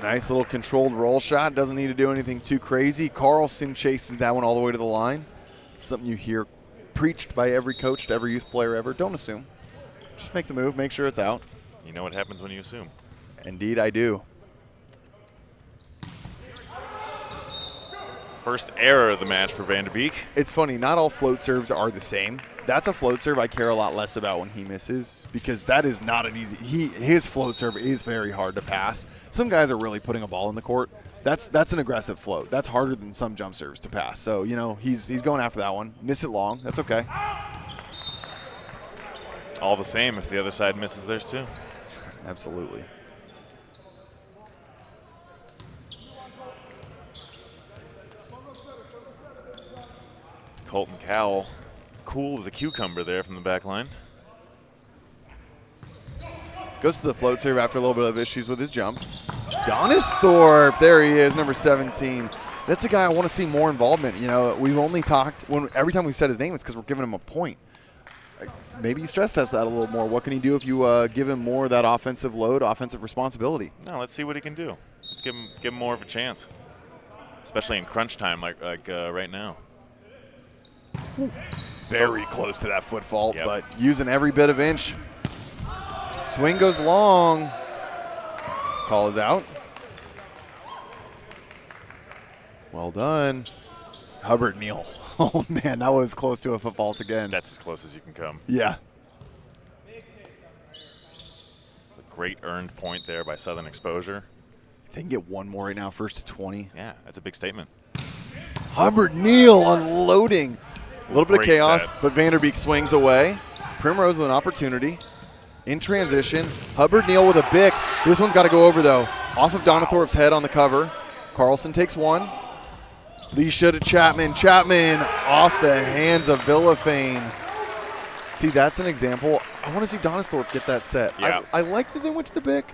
Nice little controlled roll shot. Doesn't need to do anything too crazy. Carlson chases that one all the way to the line. Something you hear preached by every coach to every youth player ever. Don't assume. Just make the move. Make sure it's out. You know what happens when you assume. Indeed, I do. First error of the match for Vanderbeek. It's funny. Not all float serves are the same. That's a float serve I care a lot less about when he misses, because that is not an easy. His float serve is very hard to pass. Some guys are really putting a ball in the court. That's an aggressive float. That's harder than some jump serves to pass. So he's going after that one. Miss it long. That's okay. All the same, if the other side misses theirs too. Absolutely. Colton Cowell, cool as a cucumber there from the back line. Goes to the float serve after a little bit of issues with his jump. Donisthorpe, there he is, number 17. That's a guy I want to see more involvement. We've only talked, every time we've said his name, it's because we're giving him a point. Maybe you stress test that a little more. What can he do if you give him more of that offensive load, offensive responsibility? No, let's see what he can do. Let's give him more of a chance, especially in crunch time like right now. Very close to that foot fault, yep. But using every bit of inch. Swing goes long. Call is out. Well done. Hubbard Neal. Oh, man, that was close to a foot fault again. That's as close as you can come. Yeah. A great earned point there by Southern Exposure. If they can get one more right now, first to 20. Yeah, that's a big statement. Hubbard Neal unloading. A little bit of chaos, set. but Vanderbeek swings away. Primrose with an opportunity. In transition, Hubbard Neal with a bick. This one's got to go over, though. Off of Donathorpe's head on the cover. Carlson takes one. Leisha to Chapman. Chapman off the hands of Villafane. See, that's an example. I want to see Donisthorpe get that set. Yeah. I like that they went to the bick,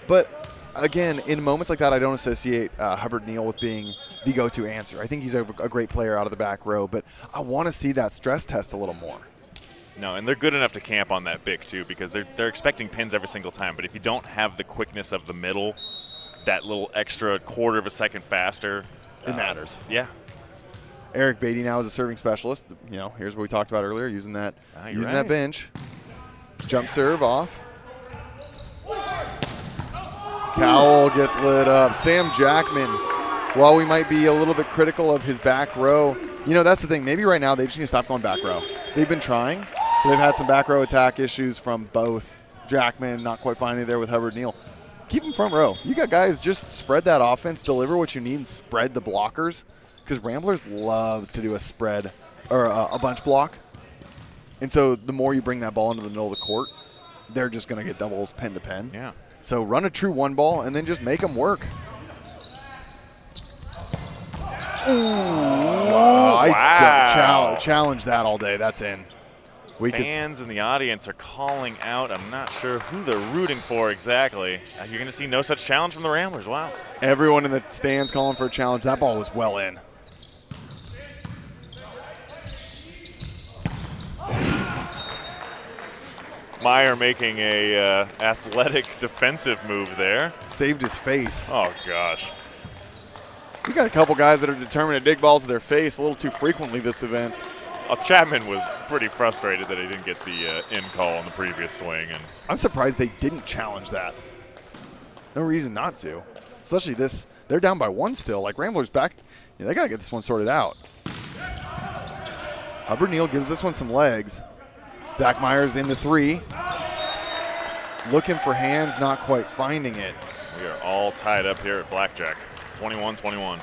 but again, in moments like that, I don't associate Hubbard Neal with being the go-to answer. I think he's a great player out of the back row, but I want to see that stress test a little more. No, and they're good enough to camp on that bick too, because they're expecting pins every single time. But if you don't have the quickness of the middle, that little extra quarter of a second faster, it matters. Yeah. Eric Beatty now is a serving specialist. Here's what we talked about earlier, using that that bench. Jump serve off. Cowell gets lit up. Sam Jackman, while we might be a little bit critical of his back row, that's the thing. Maybe right now they just need to stop going back row. They've been trying. They've had some back row attack issues from both. Jackman not quite finding there with Hubbard Neal. Keep them front row. You got guys, just spread that offense, deliver what you need, and spread the blockers. Because Ramblers loves to do a spread or a bunch block. And so the more you bring that ball into the middle of the court, they're just going to get doubles pen to pen. Yeah. So run a true one ball and then just make them work. Wow. I challenge that all day. That's in. Fans in the audience are calling out. I'm not sure who they're rooting for exactly. You're going to see no such challenge from the Ramblers. Wow. Everyone in the stands calling for a challenge. That ball was well in. Meyer making a athletic defensive move there. Saved his face. Oh, gosh. We got a couple guys that are determined to dig balls to their face a little too frequently this event. Well, Chapman was pretty frustrated that he didn't get the in call on the previous swing. And I'm surprised they didn't challenge that. No reason not to. Especially this, they're down by one still. Like Ramblers back, they got to get this one sorted out. Hubbard Neal gives this one some legs. Zach Myers into three. Looking for hands, not quite finding it. We are all tied up here at blackjack. 21-21.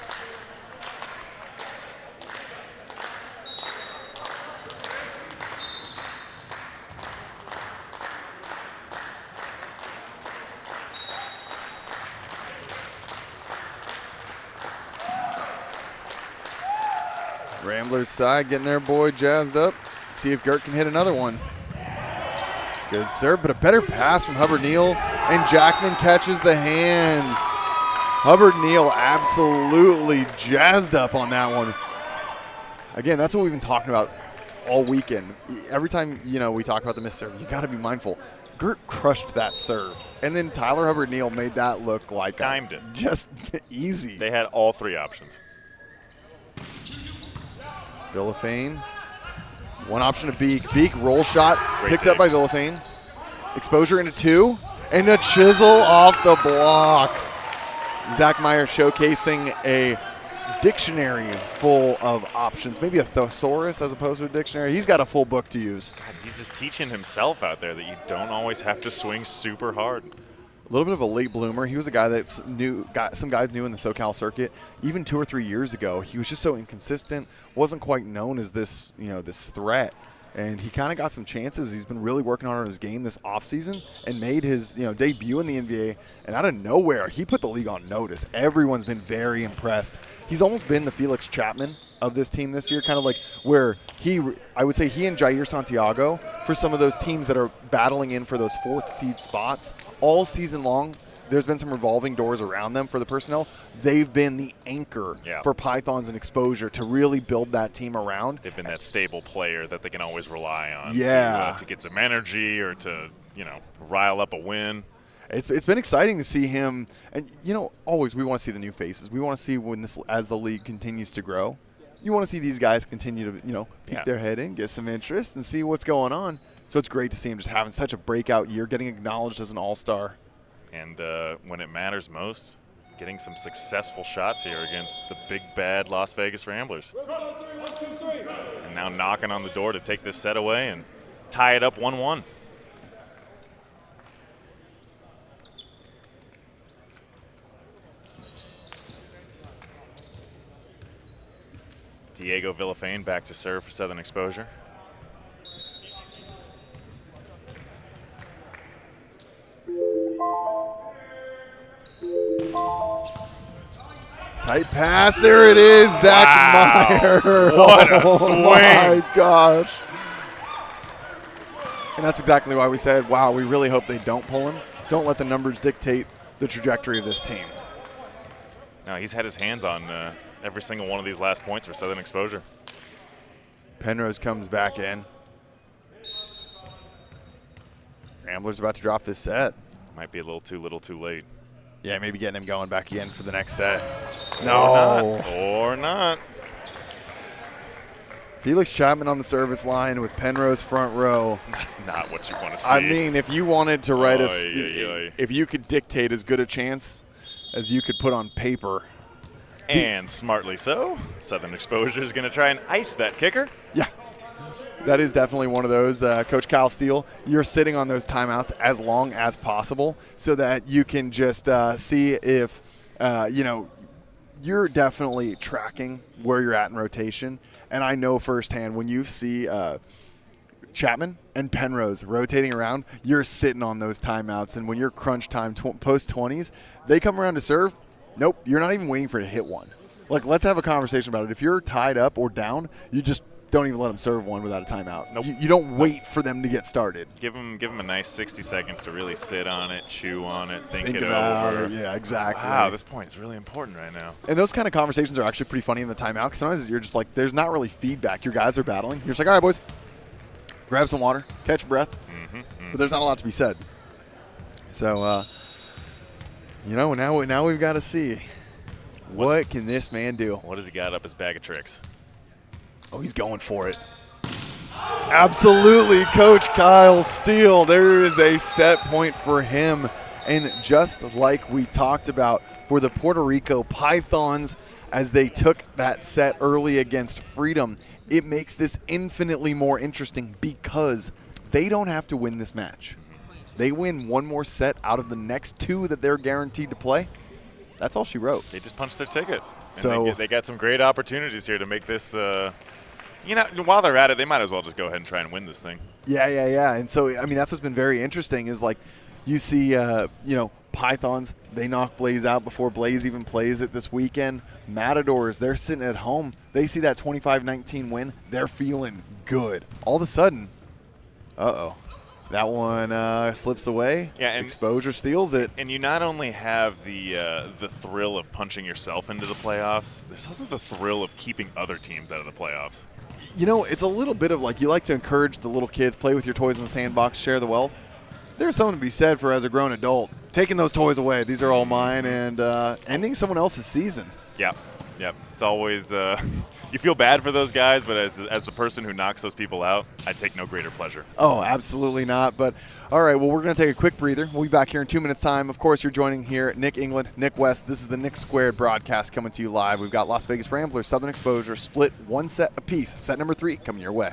Ramblers side getting their boy jazzed up. See if Gert can hit another one. Good serve, but a better pass from Hubbard Neal, and Jackman catches the hands. Hubbard Neal absolutely jazzed up on that one. Again, that's what we've been talking about all weekend. Every time, we talk about the missed serve, you got to be mindful. Gert crushed that serve, and then Tyler Hubbard Neal made that look like timed it. Just easy. They had all three options. Villafane. One option to Beek. Beek roll shot, picked up by Villafane. Exposure into 2, and a chisel off the block. Zach Meyer showcasing a dictionary full of options, maybe a thesaurus as opposed to a dictionary. He's got a full book to use. God, he's just teaching himself out there that you don't always have to swing super hard. A little bit of a late bloomer. He was a guy that's got some guys new in the SoCal circuit. Even 2 or 3 years ago, he was just so inconsistent, wasn't quite known as this, this threat. And he kind of got some chances. He's been really working hard on his game this offseason and made his debut in the NVA. And out of nowhere, he put the league on notice. Everyone's been very impressed. He's almost been the Felix Chapman of this team this year, kind of like where I would say he and Jair Santiago, for some of those teams that are battling in for those 4th seed spots all season long. There's been some revolving doors around them for the personnel. They've been the anchor for Pythons and Exposure to really build that team around. They've been that stable player that they can always rely on to get some energy or to, rile up a win. It's been exciting to see him. And, always we want to see the new faces. We want to see as the league continues to grow. You want to see these guys continue to, peek their head in, get some interest, and see what's going on. So it's great to see him just having such a breakout year, getting acknowledged as an all-star. And when it matters most, getting some successful shots here against the big, bad Las Vegas Ramblers. And now knocking on the door to take this set away and tie it up 1-1. Diego Villafane back to serve for Southern Exposure. Tight pass. There it is. Zach Meyer. What a swing. Oh, my gosh. And that's exactly why we said, wow, we really hope they don't pull him. Don't let the numbers dictate the trajectory of this team. No, he's had his hands on every single one of these last points for Southern Exposure. Penrose comes back in. Ramblers about to drop this set. Might be a little too late. Yeah, maybe getting him going back again for the next set. No. Or not. Felix Chapman on the service line with Penrose front row. That's not what you want to see. I mean, if you wanted to write if you could dictate as good a chance as you could put on paper. And smartly so, Southern Exposure is going to try and ice that kicker. Yeah. That is definitely one of those. Coach Kyle Steele, you're sitting on those timeouts as long as possible so that you can just see if, you're definitely tracking where you're at in rotation. And I know firsthand when you see Chapman and Penrose rotating around, you're sitting on those timeouts. And when you're crunch time post-20s, they come around to serve. Nope, you're not even waiting for it to hit one. Like, let's have a conversation about it. If you're tied up or down, you just don't even let them serve one without a timeout. Nope. You don't wait for them to get started. Give them a nice 60 seconds to really sit on it, chew on it, think it about over. it. Yeah, exactly. Wow, this point is really important right now. And those kind of conversations are actually pretty funny in the timeout because sometimes you're just like, there's not really feedback. Your guys are battling. You're just like, all right, boys, grab some water, catch your breath. But there's not a lot to be said. So, now we've got to see what can this man do. What has he got up his bag of tricks? Oh, he's going for it. Absolutely, Coach Kyle Steele. There is a set point for him. And just like we talked about for the Puerto Rico Pythons as they took that set early against Freedom, it makes this infinitely more interesting because they don't have to win this match. They win one more set out of the next 2 that they're guaranteed to play. That's all she wrote. They just punched their ticket. And so they got some great opportunities here to make this, while they're at it, they might as well just go ahead and try and win this thing. Yeah. And so, I mean, that's what's been very interesting is like you see, Pythons, they knock Blaze out before Blaze even plays it this weekend. Matadors, they're sitting at home. They see that 25-19 win. They're feeling good. All of a sudden, that one slips away. Yeah, and Exposure steals it. And you not only have the thrill of punching yourself into the playoffs, there's also the thrill of keeping other teams out of the playoffs. You know, it's a little bit of like, you like to encourage the little kids, play with your toys in the sandbox, share the wealth. There's something to be said for, as a grown adult, taking those toys away. These are all mine, and ending someone else's season. Yep. It's always you feel bad for those guys, but as the person who knocks those people out, I take no greater pleasure. Oh, absolutely not. But all right, well, we're going to take a quick breather. We'll be back here in 2 minutes' time. Of course, you're joining here Nick England, Nick West. This is the Nick Squared broadcast coming to you live. We've got Las Vegas Ramblers, Southern Exposure, split one set apiece. Set number 3 coming your way.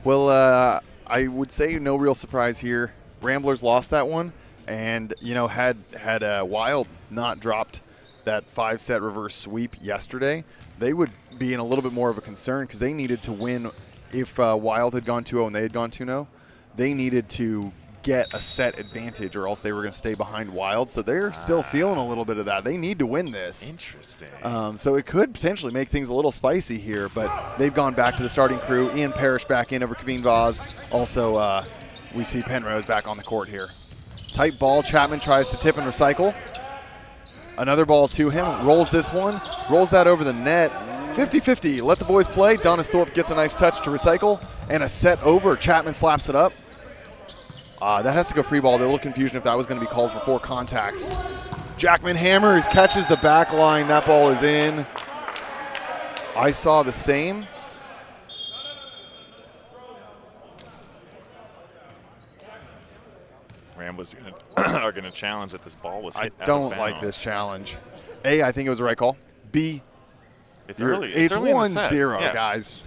Well, I would say no real surprise here. Ramblers lost that one, and had Wild not dropped that 5-set reverse sweep yesterday, they would be in a little bit more of a concern because they needed to win. If Wild had gone 2-0 and they had gone 2-0, they needed to get a set advantage or else they were going to stay behind Wild. So they're still feeling a little bit of that. They need to win this. Interesting. So it could potentially make things a little spicy here, but they've gone back to the starting crew. Ian Parrish back in over Kaveen Vaz. Also, we see Penrose back on the court here. Tight ball. Chapman tries to tip and recycle. Another ball to him. Rolls this one. Rolls that over the net. 50-50. Let the boys play. Donis Thorpe gets a nice touch to recycle. And a set over. Chapman slaps it up. That has to go free ball. A little confusion if that was going to be called for 4 contacts. Jackman hammers, catches the back line. That ball is in. I saw the same. Ramblers are going to challenge that this ball was hit I don't like this challenge. A, I think it was the right call. B, it's early. It's early 1-0, yeah. guys.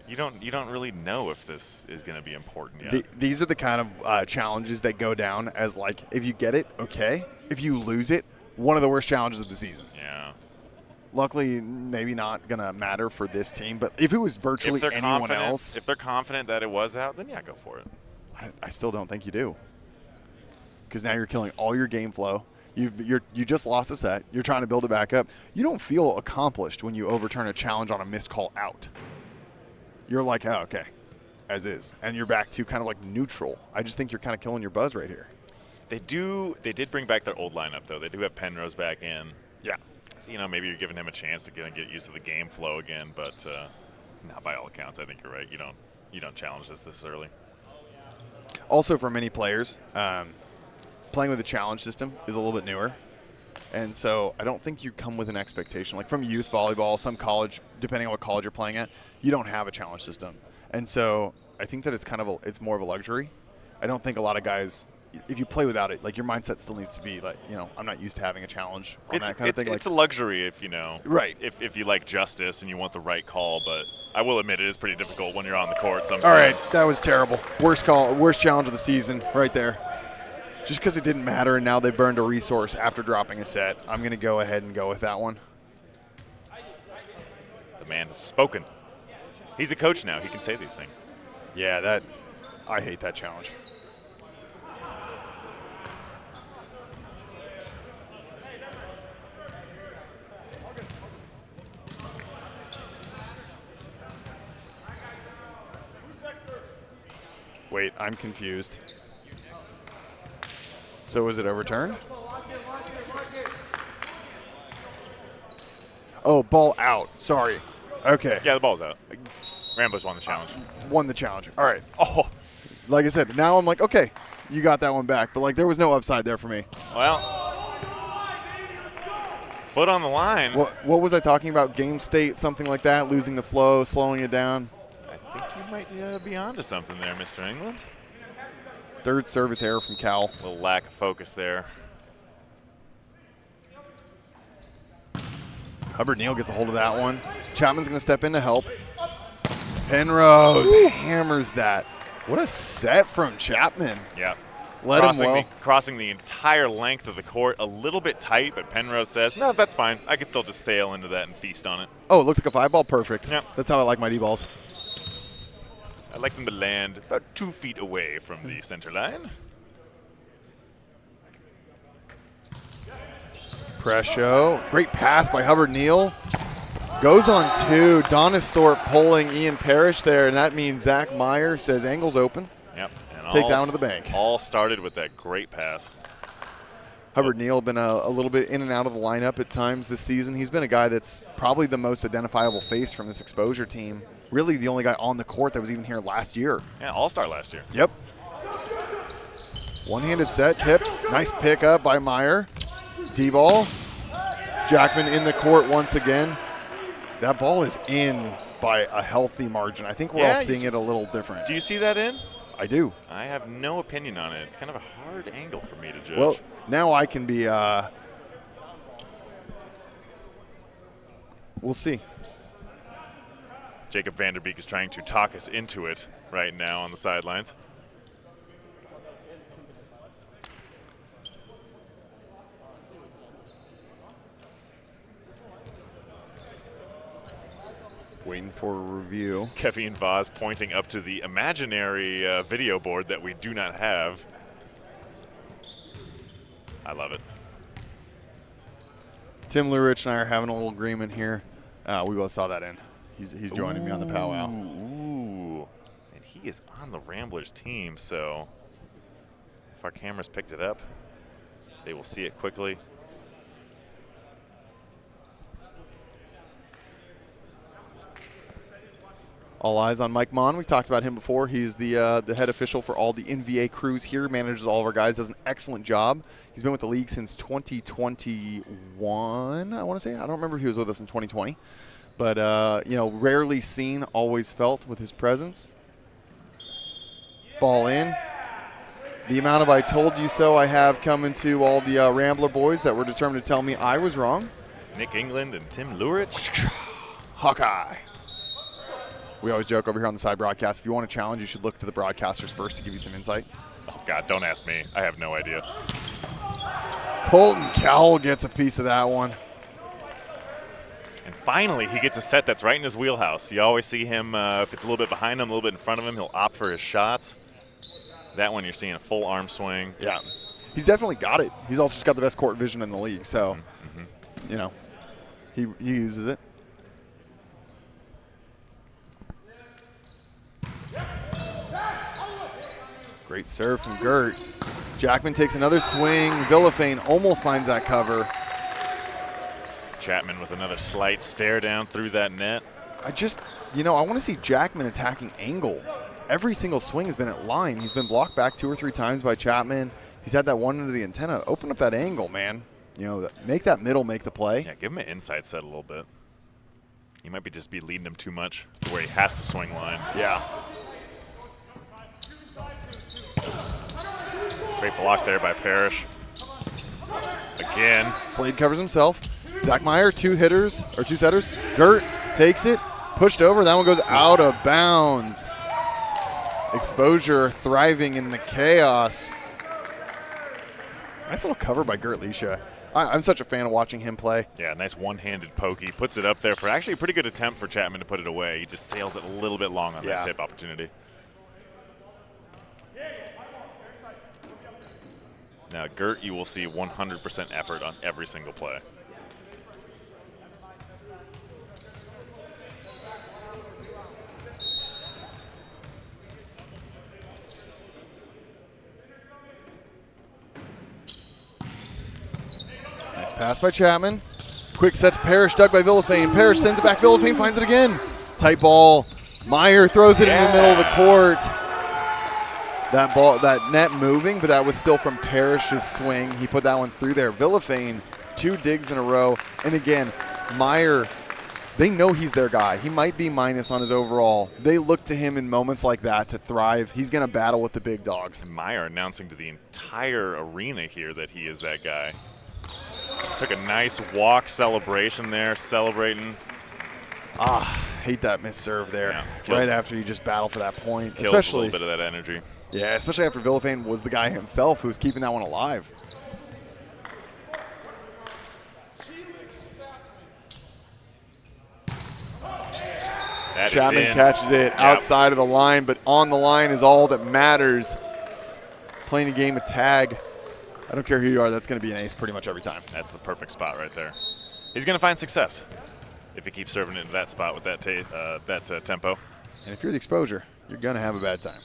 You don't really know if this is going to be important yet. These are the kind of challenges that go down as, like, if you get it, okay. If you lose it, one of the worst challenges of the season. Yeah. Luckily, maybe not going to matter for this team, but if it was virtually anyone else. If they're confident that it was out, then yeah, go for it. I still don't think you do. Because now you're killing all your game flow. You just lost a set. You're trying to build it back up. You don't feel accomplished when you overturn a challenge on a missed call out. You're like, oh, okay, as is. And you're back to kind of like neutral. I just think you're kind of killing your buzz right here. They did bring back their old lineup, though. They do have Penrose back in. Yeah. So, you know, maybe you're giving him a chance to get used to the game flow again, but not by all accounts. I think you're right. You don't challenge this early. Also, for many players, playing with the challenge system is a little bit newer. And so I don't think you come with an expectation. Like from youth volleyball, some college, depending on what college you're playing at, you don't have a challenge system. And so I think that it's more of a luxury. I don't think a lot of guys, if you play without it, like your mindset still needs to be like, I'm not used to having a challenge on that kind of thing. It's a luxury if right. If you like justice and you want the right call, but I will admit it is pretty difficult when you're on the court sometimes. All right, that was terrible. Worst challenge of the season right there. Just because it didn't matter and now they burned a resource after dropping a set, I'm going to go ahead and go with that one. The man has spoken. He's a coach now. He can say these things. Yeah, I hate that challenge. Wait, I'm confused. So was it overturned? Oh, ball out. Sorry. Okay. Yeah, the ball's out. Ramblers won the challenge. Won the challenge. All right. Oh. Like I said, now I'm like, okay, you got that one back. But, like, there was no upside there for me. Well, foot on the line. What was I talking about? Game state, something like that, losing the flow, slowing it down? I think you might be onto something there, Mr. England. Third service error from Cal. A little lack of focus there. Hubbard Neal gets a hold of that one. Chapman's going to step in to help. Penrose hammers that. What a set from Chapman. Yeah. Crossing the entire length of the court, a little bit tight, but Penrose says, no, that's fine. I can still just sail into that and feast on it. Oh, it looks like a 5-ball. Perfect. Yeah. That's how I like my D-balls. I like them to land about 2 feet away from the center line. Prescio. Great pass by Hubbard Neal. Goes on 2. Donis Thorpe pulling Ian Parrish there, and that means Zach Meyer says angle's open. Yep. And Take that one to the bank. All started with that great pass. Hubbard Neal been a little bit in and out of the lineup at times this season. He's been a guy that's probably the most identifiable face from this exposure team. Really the only guy on the court that was even here last year. Yeah, all-star last year. Yep. One-handed set, tipped. Nice pick up by Meyer. D-ball. Jackman in the court once again. That ball is in by a healthy margin. I think we're all seeing it a little different. Do you see that in? I do. I have no opinion on it. It's kind of a hard angle for me to judge. Well, now I can be we'll see. Jacob Vanderbeek is trying to talk us into it right now on the sidelines. Waiting for a review. Kevin Vaz pointing up to the imaginary video board that we do not have. I love it. Tim Lurich and I are having a little agreement here. We both saw that in. He's joining me on the powwow. Ooh. And he is on the Ramblers team, so if our cameras picked it up, they will see it quickly. All eyes on Mike Mon. We've talked about him before. He's the head official for all the NVA crews here, manages all of our guys, does an excellent job. He's been with the league since 2021, I want to say. I don't remember if he was with us in 2020. But, rarely seen, always felt with his presence. Ball in. The amount of I told you so I have coming to all the Rambler boys that were determined to tell me I was wrong. Nick England and Tim Lurich. Hawkeye. We always joke over here on the side broadcast, if you want a challenge, you should look to the broadcasters first to give you some insight. Oh, God, don't ask me. I have no idea. Colton Cowell gets a piece of that one. And finally, he gets a set that's right in his wheelhouse. You always see him, if it's a little bit behind him, a little bit in front of him, he'll opt for his shots. That one, you're seeing a full arm swing. Yeah. He's definitely got it. He's also just got the best court vision in the league. So, he uses it. Great serve from Gert. Jackman takes another swing. Villafane almost finds that cover. Chapman with another slight stare down through that net. I want to see Jackman attacking angle. Every single swing has been at line. He's been blocked back 2 or 3 times by Chapman. He's had that one into the antenna. Open up that angle, man. Make that middle make the play. Yeah, give him an inside set a little bit. He might just be leading him too much where he has to swing line. Yeah. Great block there by Parrish. Again. Slade covers himself. Zach Meyer, 2 setters. Gert takes it, pushed over. That one goes out of bounds. Exposure thriving in the chaos. Nice little cover by Gert Leisha. I'm such a fan of watching him play. Yeah, nice one-handed poke. He puts it up there for actually a pretty good attempt for Chapman to put it away. He just sails it a little bit long on that tip opportunity. Now, Gert, you will see 100% effort on every single play. Nice pass by Chapman. Quick set to Parrish, dug by Villafane. Parrish sends it back. Villafane finds it again. Tight ball. Meyer throws it in the middle of the court. That net moving, but that was still from Parrish's swing. He put that one through there. Villafane, 2 digs in a row. And again, Meyer, they know he's their guy. He might be minus on his overall. They look to him in moments like that to thrive. He's going to battle with the big dogs. And Meyer announcing to the entire arena here that he is that guy. Took a nice walk celebration there, celebrating. Hate that missed serve there. Yeah, right after you just battle for that point. Kills especially a little bit of that energy. Yeah, especially after Villafane was the guy himself who was keeping that one alive. Chapman catches it outside of the line, but on the line is all that matters. Playing a game of tag. I don't care who you are, that's going to be an ace pretty much every time. That's the perfect spot right there. He's going to find success if he keeps serving it into that spot with that tempo. And if you're the exposure, you're going to have a bad time.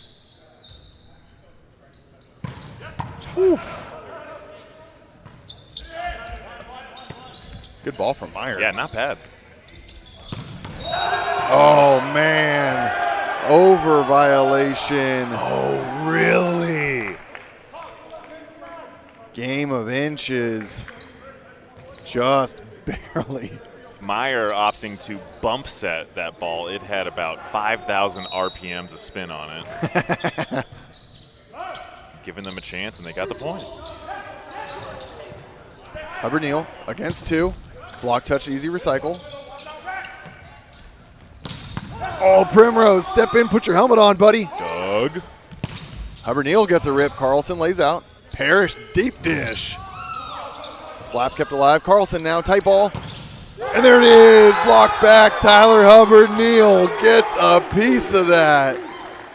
Whew. Good ball from Meyer. Yeah, not bad. Oh, man. Over violation. Oh, really? Game of inches. Just barely. Meyer opting to bump set that ball. It had about 5,000 RPMs of spin on it. Giving them a chance, and they got the point. Hubbard Neal against 2. Block touch, easy recycle. Oh, Primrose, step in, put your helmet on, buddy. Doug. Hubbard Neal gets a rip. Carlson lays out. Parrish, deep dish. Slap kept alive. Carlson now, tight ball. And there it is, blocked back. Tyler Hubbard Neal gets a piece of that.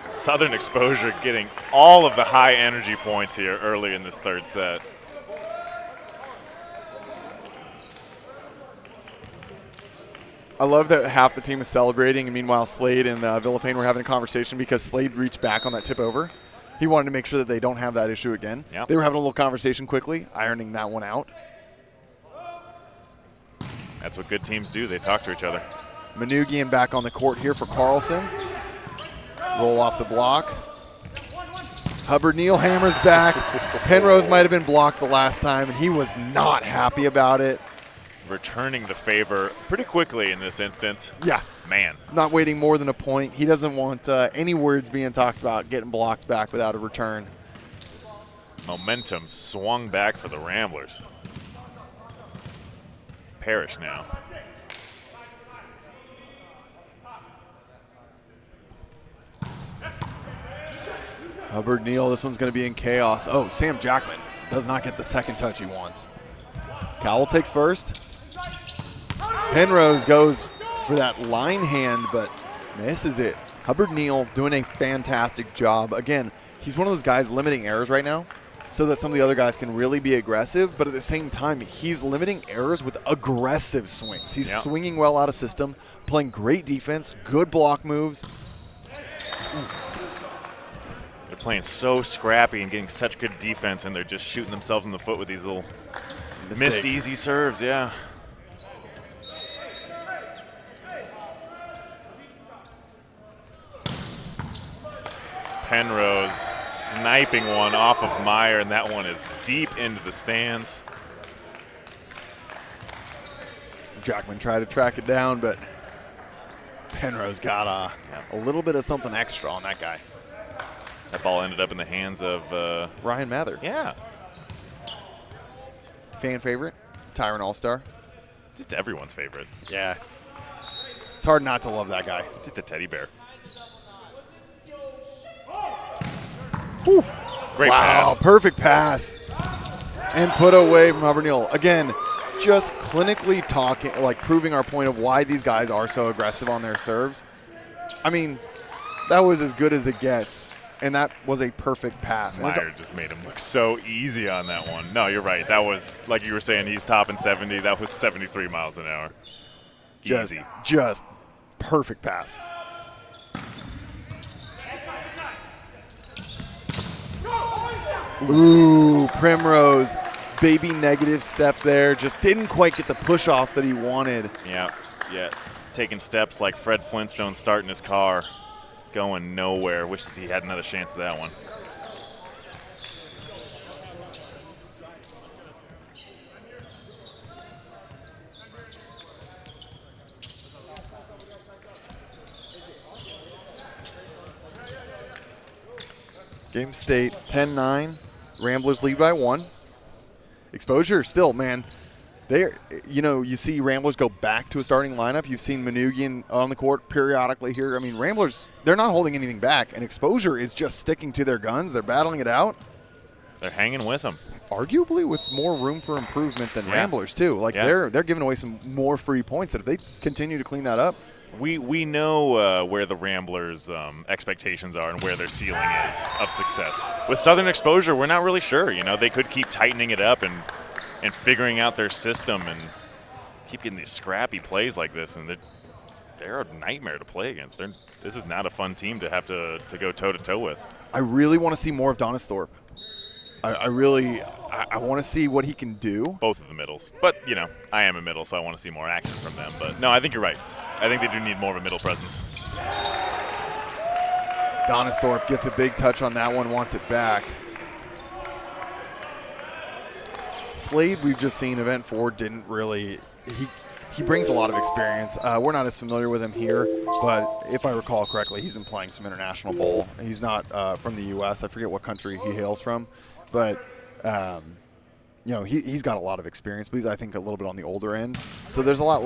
Southern Exposure getting all of the high energy points here early in this third set. I love that half the team is celebrating, and meanwhile Slade and Villafane were having a conversation because Slade reached back on that tip over. He wanted to make sure that they don't have that issue again. Yep. They were having a little conversation quickly, ironing that one out. That's what good teams do. They talk to each other. Manugian back on the court here for Carlson. Roll off the block. Hubbard Neal hammers back. Penrose might have been blocked the last time, and he was not happy about it. Returning the favor pretty quickly in this instance. Yeah. Man. Not waiting more than a point. He doesn't want any words being talked about getting blocked back without a return. Momentum swung back for the Ramblers. Parrish now. Hubbard Neal, this one's going to be in chaos. Oh, Sam Jackman does not get the second touch he wants. Cowell takes first. Penrose goes for that line hand, but misses it. Hubbard Neal doing a fantastic job. Again, he's one of those guys limiting errors right now so that some of the other guys can really be aggressive, but at the same time, he's limiting errors with aggressive swings. He's swinging well out of system, playing great defense, good block moves. They're playing so scrappy and getting such good defense, and they're just shooting themselves in the foot with these little missed easy serves, yeah. Penrose sniping one off of Meyer, and that one is deep into the stands. Jackman tried to track it down, but Penrose got a little bit of something extra on that guy. That ball ended up in the hands of Ryan Mather. Yeah. Fan favorite, Tyron All-Star. Just everyone's favorite. Yeah. It's hard not to love that guy. Just a teddy bear. Whew. Great wow, pass. Perfect pass. And put away from Hubbard Neal. Again, just clinically talking, like proving our point of why these guys are so aggressive on their serves. I mean, that was as good as it gets, and that was a perfect pass. Meyer just made him look so easy on that one. No, you're right. That was, like you were saying, he's topping 70. That was 73 miles an hour. Easy. Just perfect pass. Ooh, Primrose, baby negative step there. Just didn't quite get the push off that he wanted. Yeah. Taking steps like Fred Flintstone starting his car, going nowhere. Wishes he had another chance at that one. Game state 10-9. Ramblers lead by 1. Exposure still, man. You see Ramblers go back to a starting lineup. You've seen Manugian on the court periodically here. I mean, Ramblers, they're not holding anything back, and Exposure is just sticking to their guns. They're battling it out. They're hanging with them. Arguably with more room for improvement than Ramblers, too. Like, they're giving away some more free points that if they continue to clean that up. We know where the Ramblers' expectations are and where their ceiling is of success. With Southern Exposure, we're not really sure. They could keep tightening it up and figuring out their system and keep getting these scrappy plays like this, and they're a nightmare to play against. This is not a fun team to have to go toe-to-toe with. I really want to see more of Donisthorpe. I want to see what he can do. Both of the middles. But, I am a middle, so I want to see more action from them. But, no, I think you're right. I think they do need more of a middle presence. Donisthorpe gets a big touch on that one, wants it back. Slade, we've just seen Event 4 didn't really – he brings a lot of experience. We're not as familiar with him here, but if I recall correctly, he's been playing some international bowl. He's not from the U.S. I forget what country he hails from. But, he's got a lot of experience, but he's, I think, a little bit on the older end. So there's a lot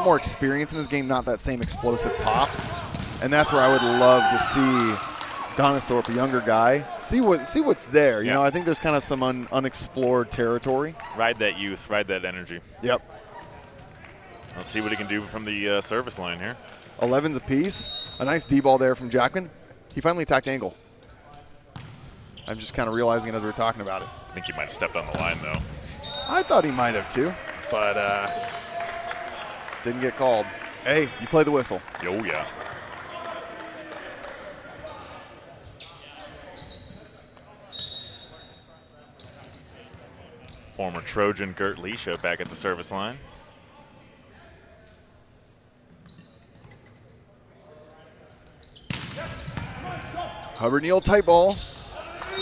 more experience in his game, not that same explosive pop. And that's where I would love to see Donisthorpe, a younger guy, see what's there. You know, I think there's kind of some unexplored territory. Ride that youth, ride that energy. Yep. Let's see what he can do from the service line here. 11s apiece. A nice D-ball there from Jackman. He finally attacked angle. I'm just kind of realizing it as we were talking about it. I think he might have stepped on the line, though. I thought he might have, too, but didn't get called. Hey, you play the whistle. Oh, yeah. Former Trojan Gert Leisha back at the service line. Hubbard Neal tight ball.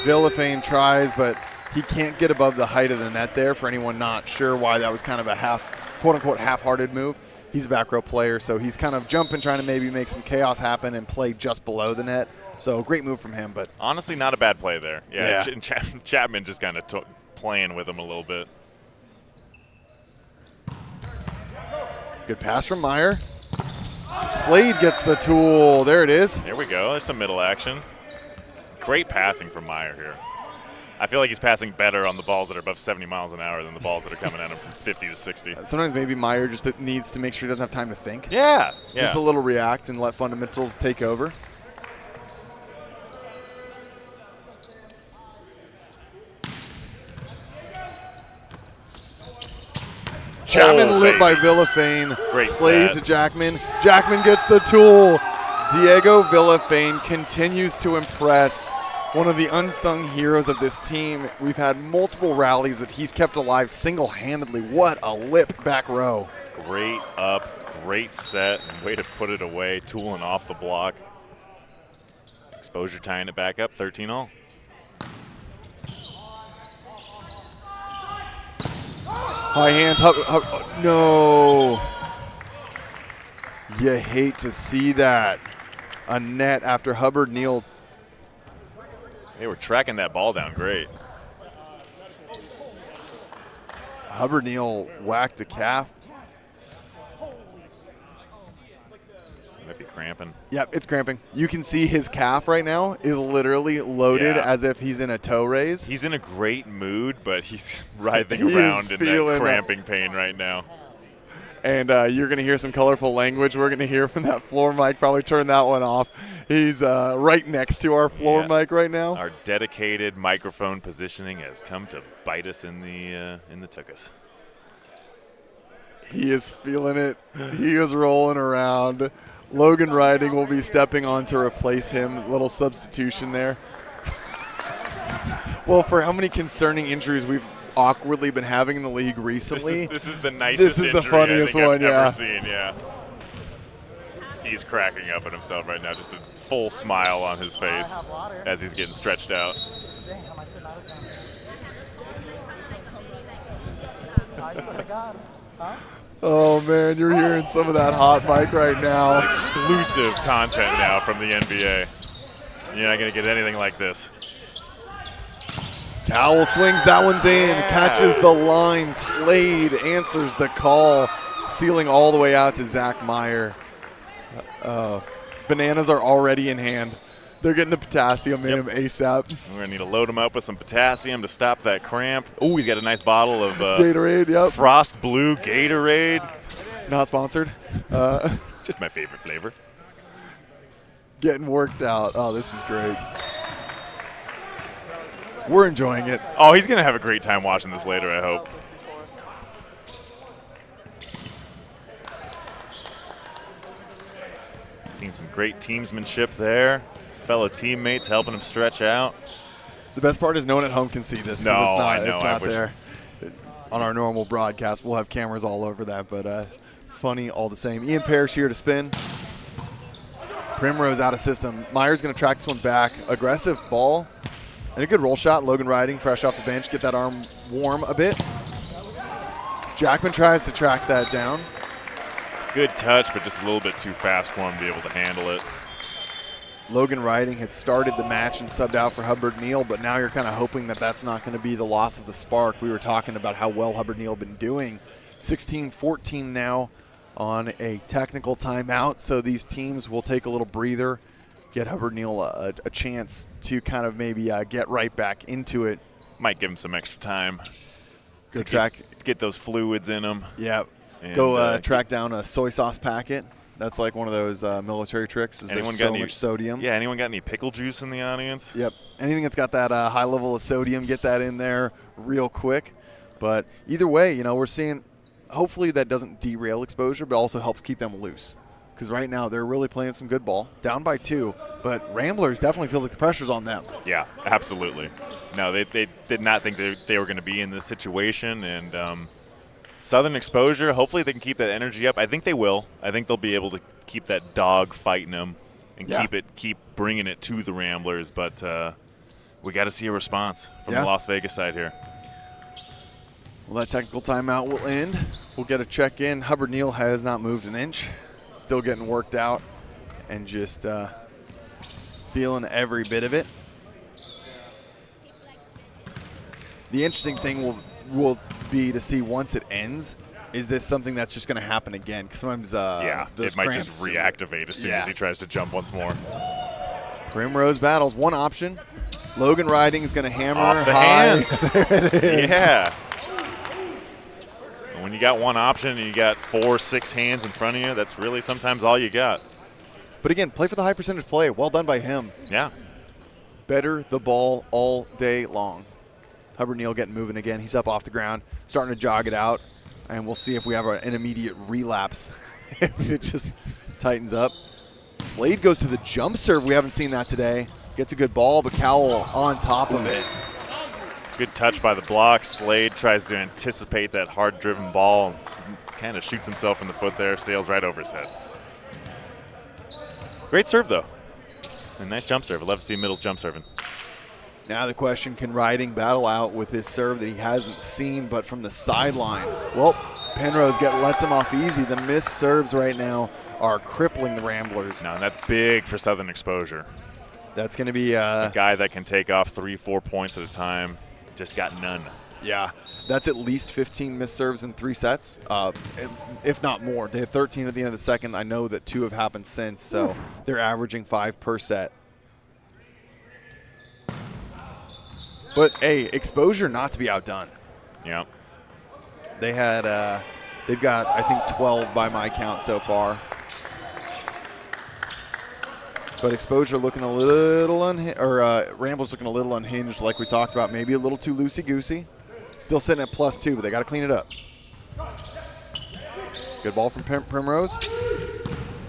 Villafane tries, but he can't get above the height of the net there. For anyone not sure why that was kind of a quote-unquote half-hearted move. He's a back row player, so he's kind of jumping, trying to maybe make some chaos happen and play just below the net. So great move from him. But honestly, not a bad play there. Yeah. Chapman just kind of playing with him a little bit. Good pass from Meyer. Slade gets the tool. There it is. There we go. There's some middle action. Great passing from Meyer here. I feel like he's passing better on the balls that are above 70 miles an hour than the balls that are coming at him from 50 to 60. Sometimes maybe Meyer just needs to make sure he doesn't have time to think. Yeah. Just a little react and let fundamentals take over. Chapman lit by Villafane. Great Slade set. to Jackman. Jackman gets the tool. Diego Villafane continues to impress. One of the unsung heroes of this team. We've had multiple rallies that he's kept alive single-handedly. What a lip back row. Great up, great set, and way to put it away, tooling off the block. Exposure tying it back up, 13-all. High hands. No. You hate to see that. A net after Hubbard Neal. They were tracking that ball down great. Hubbard Neal whacked a calf. Might be cramping. Yep, it's cramping. You can see his calf right now is literally loaded as if he's in a toe raise. He's in a great mood, but he's writhing He around is in that feeling cramping pain right now. And you're going to hear some colorful language. We're going to hear from that floor mic. Probably turn that one off. He's right next to our floor mic right now. Our dedicated microphone positioning has come to bite us in the tuchus. He is feeling it. He is rolling around. Logan Riding will be stepping on to replace him. Little substitution there. Well, for how many concerning injuries we've awkwardly been having in the league recently. This is the nicest This is the injury funniest I think one, I've ever seen, He's cracking up at himself right now, just a full smile on his face as he's getting stretched out. Oh, man, you're hearing some of that hot mic right now. Exclusive content now from the NVA. You're not going to get anything like this. Cowell swings, that one's in, catches the line. Slade answers the call, sealing all the way out to Zach Meyer. Bananas are already in hand. They're getting the potassium in him ASAP. We're going to need to load him up with some potassium to stop that cramp. Oh, he's got a nice bottle of Gatorade, Frost Blue Gatorade. Not sponsored. Just my favorite flavor. Getting worked out. Oh, this is great. We're enjoying it. Oh, he's going to have a great time watching this later, I hope. Seen some great teamsmanship there. His fellow teammates helping him stretch out. The best part is no one at home can see this. No, I know. It's not there. On our normal broadcast, we'll have cameras all over that, but funny all the same. Ian Parrish here to spin. Primrose out of system. Meyer's going to track this one back. Aggressive ball. And a good roll shot. Logan Riding fresh off the bench. Get that arm warm a bit. Jackman tries to track that down. Good touch, but just a little bit too fast for him to be able to handle it. Logan Riding had started the match and subbed out for Hubbard Neal, but now you're kind of hoping that that's not going to be the loss of the spark. We were talking about how well Hubbard Neal been doing. 16-14 now on a technical timeout, so these teams will take a little breather, get Hubbard Neal a chance to kind of maybe get right back into it. Might give him some extra time. Go track. Get those fluids in him. Yeah. And, go track down a soy sauce packet. That's like one of those military tricks. Is anyone there's got so any, much sodium. Yeah, anyone got any pickle juice in the audience? Yep. Anything that's got that high level of sodium, get that in there real quick. But either way, we're seeing hopefully that doesn't derail exposure, but also helps keep them loose. Because right now they're really playing some good ball, down by 2. But Ramblers definitely feels like the pressure's on them. Yeah, absolutely. No, they did not think they were going to be in this situation. And Southern Exposure, hopefully they can keep that energy up. I think they will. I think they'll be able to keep that dog fighting them and keep bringing it to the Ramblers. But we got to see a response from the Las Vegas side here. Well, that technical timeout will end. We'll get a check in. Hubbard Neal has not moved an inch. Still getting worked out and just feeling every bit of it. The interesting thing will be to see once it ends, is this something that's just going to happen again? Because sometimes it might just reactivate as soon as he tries to jump once more. Primrose battles. One option. Logan Riding is going to hammer off the high. hands. There it is. Yeah. When you got one option and you got 4-6 hands in front of you, that's really sometimes all you got. But again, play for the high percentage play. Well done by him. Yeah. Better the ball all day long. Hubbard Neal getting moving again. He's up off the ground, starting to jog it out. And we'll see if we have an immediate relapse. It just tightens up. Slade goes to the jump serve. We haven't seen that today. Gets a good ball, but Cowell on top of it. Good touch by the block. Slade tries to anticipate that hard-driven ball and kind of shoots himself in the foot there, sails right over his head. Great serve, though. And nice jump serve. I love to see Middle's jump serving. Now the question, can Riding battle out with his serve that he hasn't seen, but from the sideline? Well, Penrose lets him off easy. The missed serves right now are crippling the Ramblers. No, and that's big for Southern Exposure. That's going to be a guy that can take off 3-4 points at a time. Just got none. Yeah, that's at least 15 missed serves in 3 sets, if not more. They had 13 at the end of the second. I know that 2 have happened since, so they're averaging 5 per set. But, hey, Exposure not to be outdone. Yeah. They had, they've got, I think, 12 by my count so far. But Exposure looking a little Ramblers looking a little unhinged, like we talked about. Maybe a little too loosey-goosey. Still sitting at +2, but they got to clean it up. Good ball from Primrose.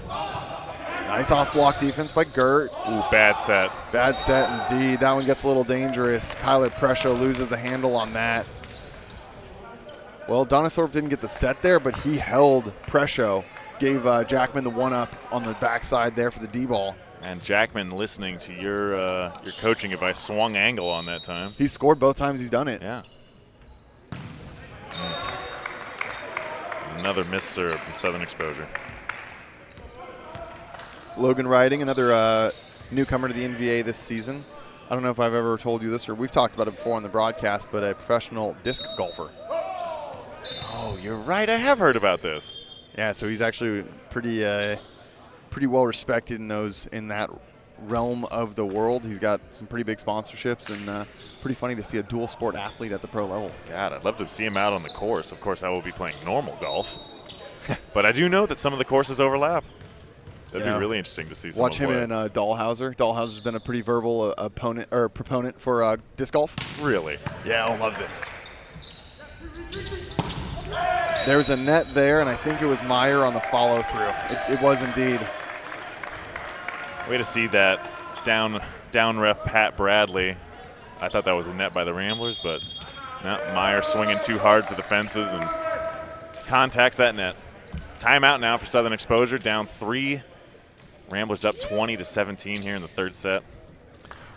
Nice off-block defense by Gert. Ooh, bad set. Bad set indeed. That one gets a little dangerous. Kyler Presho loses the handle on that. Well, Donisthorpe didn't get the set there, but he held Presho. Gave Jackman the one-up on the backside there for the D-ball. And Jackman, listening to your coaching advice, swung angle on that time. He's scored both times he's done it. Yeah. Another missed serve from Southern Exposure. Logan Riding, another newcomer to the NVA this season. I don't know if I've ever told you this, or we've talked about it before on the broadcast, but a professional disc golfer. Oh, you're right. I have heard about this. Yeah, so he's actually pretty well respected in that realm of the world. He's got some pretty big sponsorships, and pretty funny to see a dual sport athlete at the pro level. God, I'd love to see him out on the course. Of course, I will be playing normal golf, but I do know that some of the courses overlap. That'd be really interesting to see. Watch him play. and Dahlhauser. Dahlhauser's been a pretty verbal proponent for disc golf. Really? Yeah, loves it. There was a net there, and I think it was Meyer on the follow-through. It was indeed. Way to see that down ref Pat Bradley. I thought that was a net by the Ramblers, but no, Meyer swinging too hard for the fences and contacts that net. Timeout now for Southern Exposure, down 3. Ramblers up 20-17 here in the 3rd set.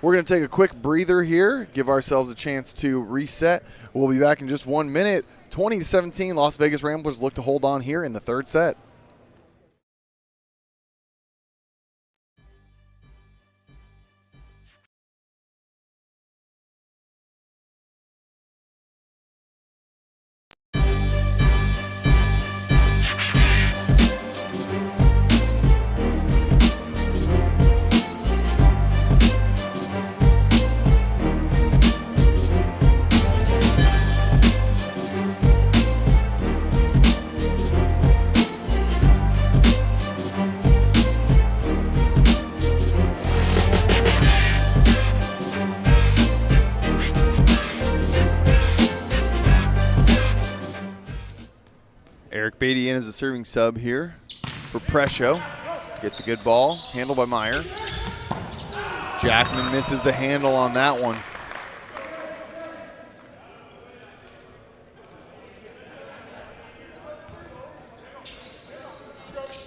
We're going to take a quick breather here, give ourselves a chance to reset. We'll be back in just 1 minute. 20-17, Las Vegas Ramblers look to hold on here in the 3rd set. Eric Beatty in as a serving sub here for Presho. Gets a good ball, handled by Meyer. Jackman misses the handle on that one.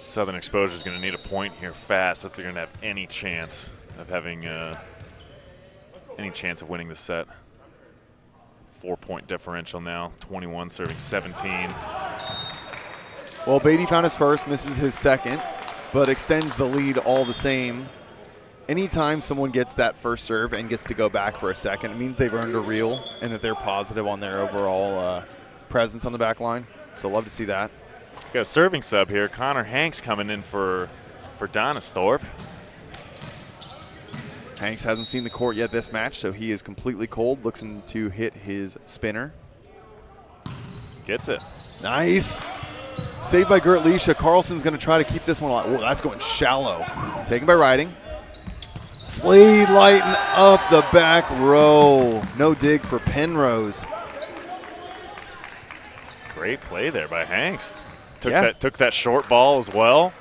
Southern Exposure is going to need a point here fast if they're going to have any chance of having any chance of winning the set. 4-point differential now, 21 serving 17. Well, Beatty found his first, misses his second, but extends the lead all the same. Anytime someone gets that first serve and gets to go back for a second, it means they've earned a reel and that they're positive on their overall presence on the back line. So love to see that. Got a serving sub here. Connor Hanks coming in for Donisthorpe. Hanks hasn't seen the court yet this match, so he is completely cold, looking to hit his spinner. Gets it. Nice. Saved by Gert Leisha. Carlson's going to try to keep this one alive. Oh, that's going shallow. Taken by Riding. Slade lighting up the back row. No dig for Penrose. Great play there by Hanks. Took that short ball as well.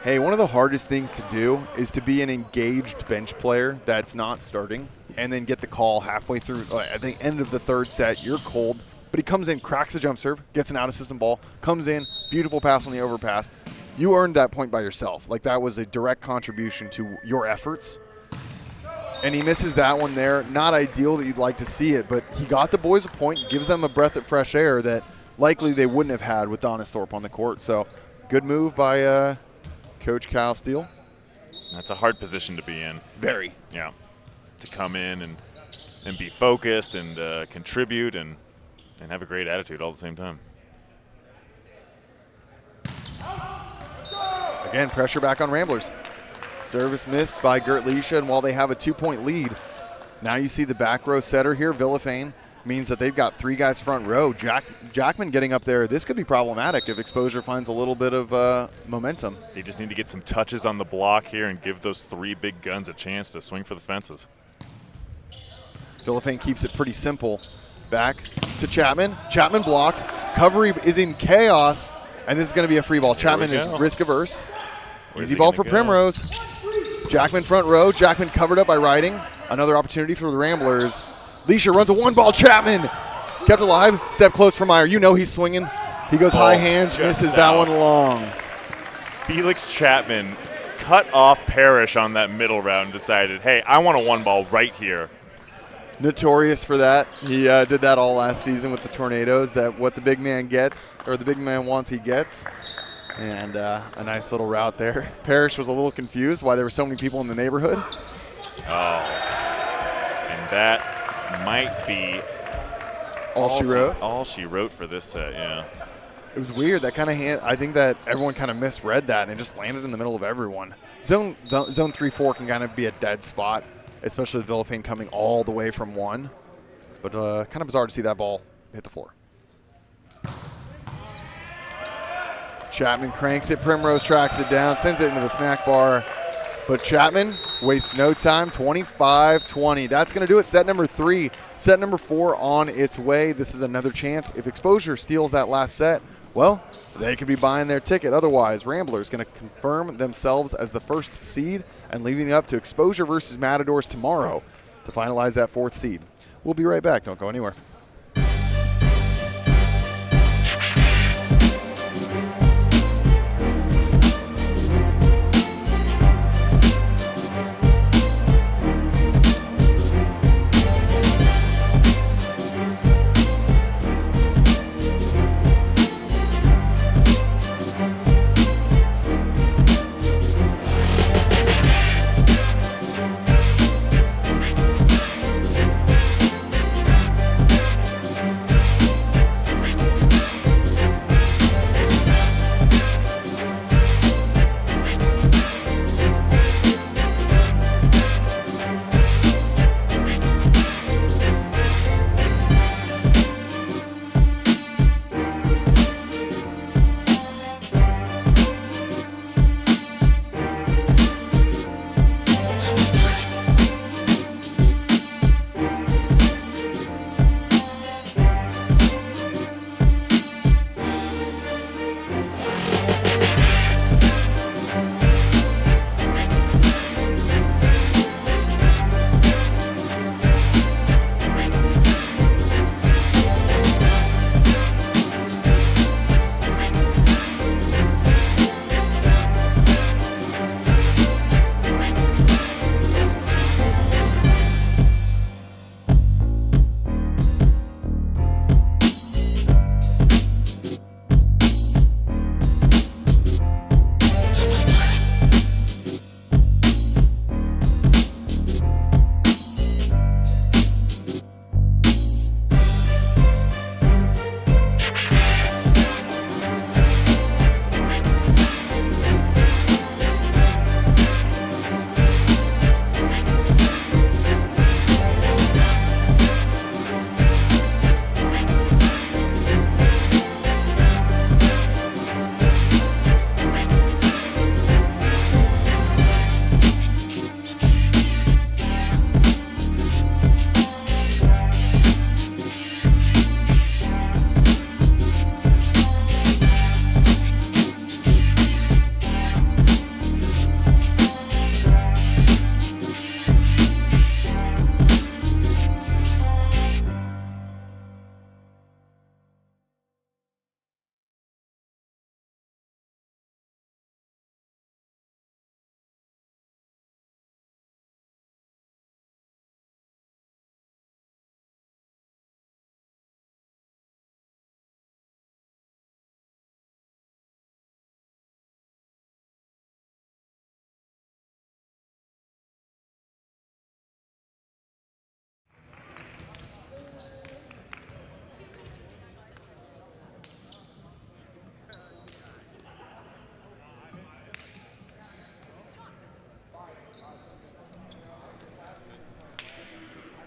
Hey, one of the hardest things to do is to be an engaged bench player that's not starting and then get the call halfway through. At the end of the 3rd set, you're cold. But he comes in, cracks a jump serve, gets an out-of-system ball, comes in, beautiful pass on the overpass. you earned that point by yourself. Like, that was a direct contribution to your efforts. And he misses that one there. Not ideal that you'd like to see it, but he got the boys a point, gives them a breath of fresh air that likely they wouldn't have had with Donisthorpe on the court. So good move by Coach Kyle Steele. That's a hard position to be in. Very. Yeah. To come in and be focused and contribute and have a great attitude all at the same time. Again, pressure back on Ramblers. Service missed by Gert Leisha, and while they have a 2-point lead, now you see the back row setter here, Villafane, means that they've got 3 guys front row. Jackman getting up there, this could be problematic if Exposure finds a little bit of momentum. They just need to get some touches on the block here and give those 3 big guns a chance to swing for the fences. Villafane keeps it pretty simple. Back to Chapman. Chapman blocked. Covery is in chaos, and this is going to be a free ball. Chapman is risk averse. Easy ball for Primrose. Jackman front row. Jackman covered up by Riding. Another opportunity for the Ramblers. Leisha runs a 1-ball. Chapman kept alive. Step close for Meyer. You know he's swinging. He goes high hands, misses that one long. Felix Chapman cut off Parrish on that middle round and decided, hey, I want a 1-ball right here. Notorious for that. He did that all last season with the Tornadoes, that what the big man gets, or the big man wants, he gets. And a nice little route there. Parrish was a little confused why there were so many people in the neighborhood. Oh, and that might be all she wrote. All she wrote for this set, yeah. It was weird. That kind of hand. I think that everyone kind of misread that and it just landed in the middle of everyone. Zone 3-4 can kind of be a dead spot, especially with Villafane coming all the way from 1. But kind of bizarre to see that ball hit the floor. Chapman cranks it. Primrose tracks it down, sends it into the snack bar. But Chapman wastes no time, 25-20. That's going to do it. Set number 3. Set number 4 on its way. This is another chance. If Exposure steals that last set, well, they could be buying their ticket. Otherwise, Ramblers going to confirm themselves as the first seed and leaving it up to Exposure versus Matadors tomorrow to finalize that 4th seed. We'll be right back. Don't go anywhere.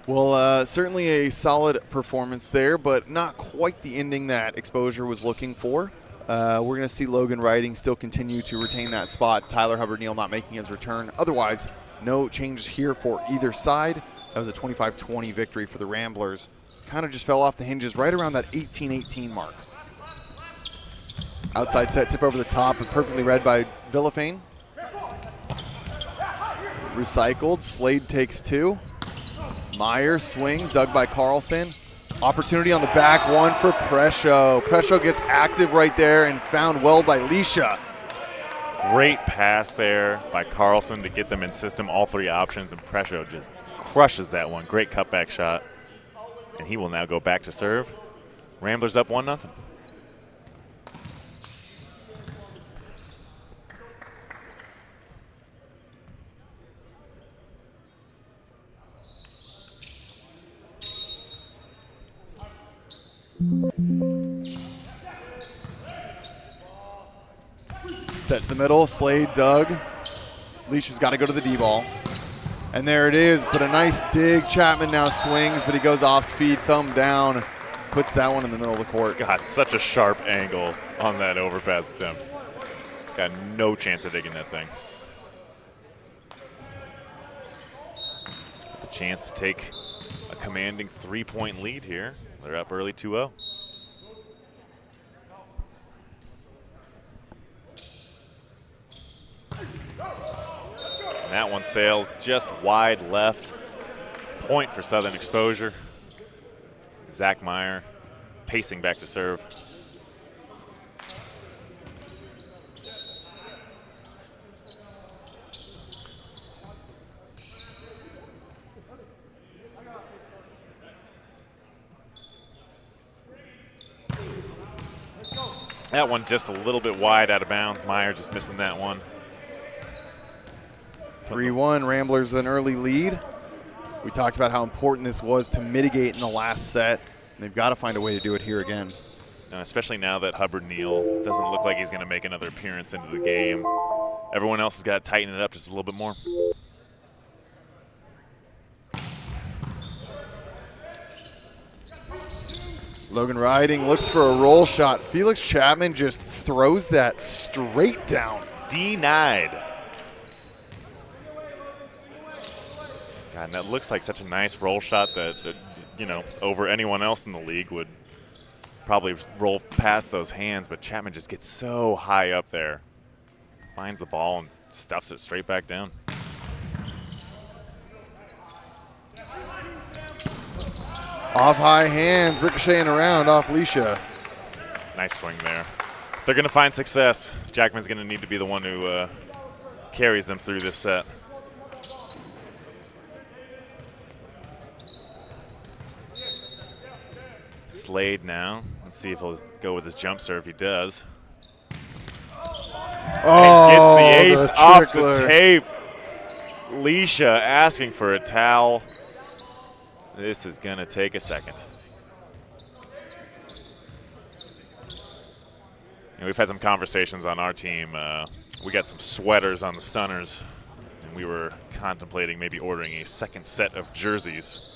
Well, certainly a solid performance there, but not quite the ending that Exposure was looking for. We're going to see Logan Riding still continue to retain that spot. Tyler Hubbard-Neal not making his return. Otherwise, no changes here for either side. That was a 25-20 victory for the Ramblers. Kind of just fell off the hinges right around that 18-18 mark. Outside set tip over the top, and perfectly read by Villafane. Recycled. Slade takes two. Meyer swings, dug by Carlson. Opportunity on the back one for Presho. Presho gets active right there and found well by Leisha. Great pass there by Carlson to get them in system, all three options, and Presho just crushes that one. Great cutback shot. And he will now go back to serve. Ramblers up 1-0. Set to the middle, Slade dug. Leisha's got to go to the D-ball. And there it is, but a nice dig. Chapman now swings, but he goes off speed, thumb down, puts that one in the middle of the court. God, such a sharp angle on that overpass attempt. Got no chance of digging that thing. A chance to take a commanding 3-point lead here. They're up early 2-0. That one sails just wide left. Point for Southern Exposure. Zach Meyer pacing back to serve. That one just a little bit wide out of bounds. Meyer just missing that one. 3-1, Ramblers an early lead. We talked about how important this was to mitigate in the last set. And they've got to find a way to do it here again. Especially now that Hubbard-Neal doesn't look like he's going to make another appearance into the game. Everyone else has got to tighten it up just a little bit more. Logan Riding looks for a roll shot. Felix Chapman just throws that straight down. Denied. God, and that looks like such a nice roll shot that, you know, over anyone else in the league would probably roll past those hands, but Chapman just gets so high up there. Finds the ball and stuffs it straight back down. Off high hands, ricocheting around off Leisha. Nice swing there. If they're going to find success, Jackman's going to need to be the one who carries them through this set. Slade now. Let's see if he'll go with his jump serve. He does. Oh, and gets the ace off the tape. Leisha asking for a towel. This is going to take a second. And we've had some conversations on our team. We got some sweaters on the stunners, and we were contemplating maybe ordering a second set of jerseys.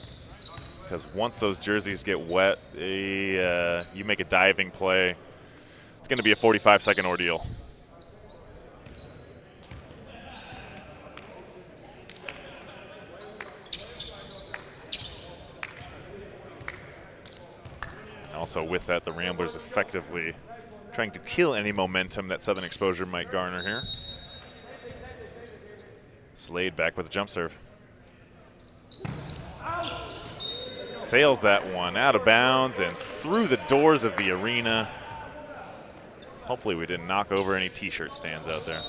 Because once those jerseys get wet, you make a diving play, it's going to be a 45-second ordeal. Also with that, the Ramblers effectively trying to kill any momentum that Southern Exposure might garner here. Slade back with a jump serve. Sails that one out of bounds and through the doors of the arena. Hopefully we didn't knock over any t-shirt stands out there.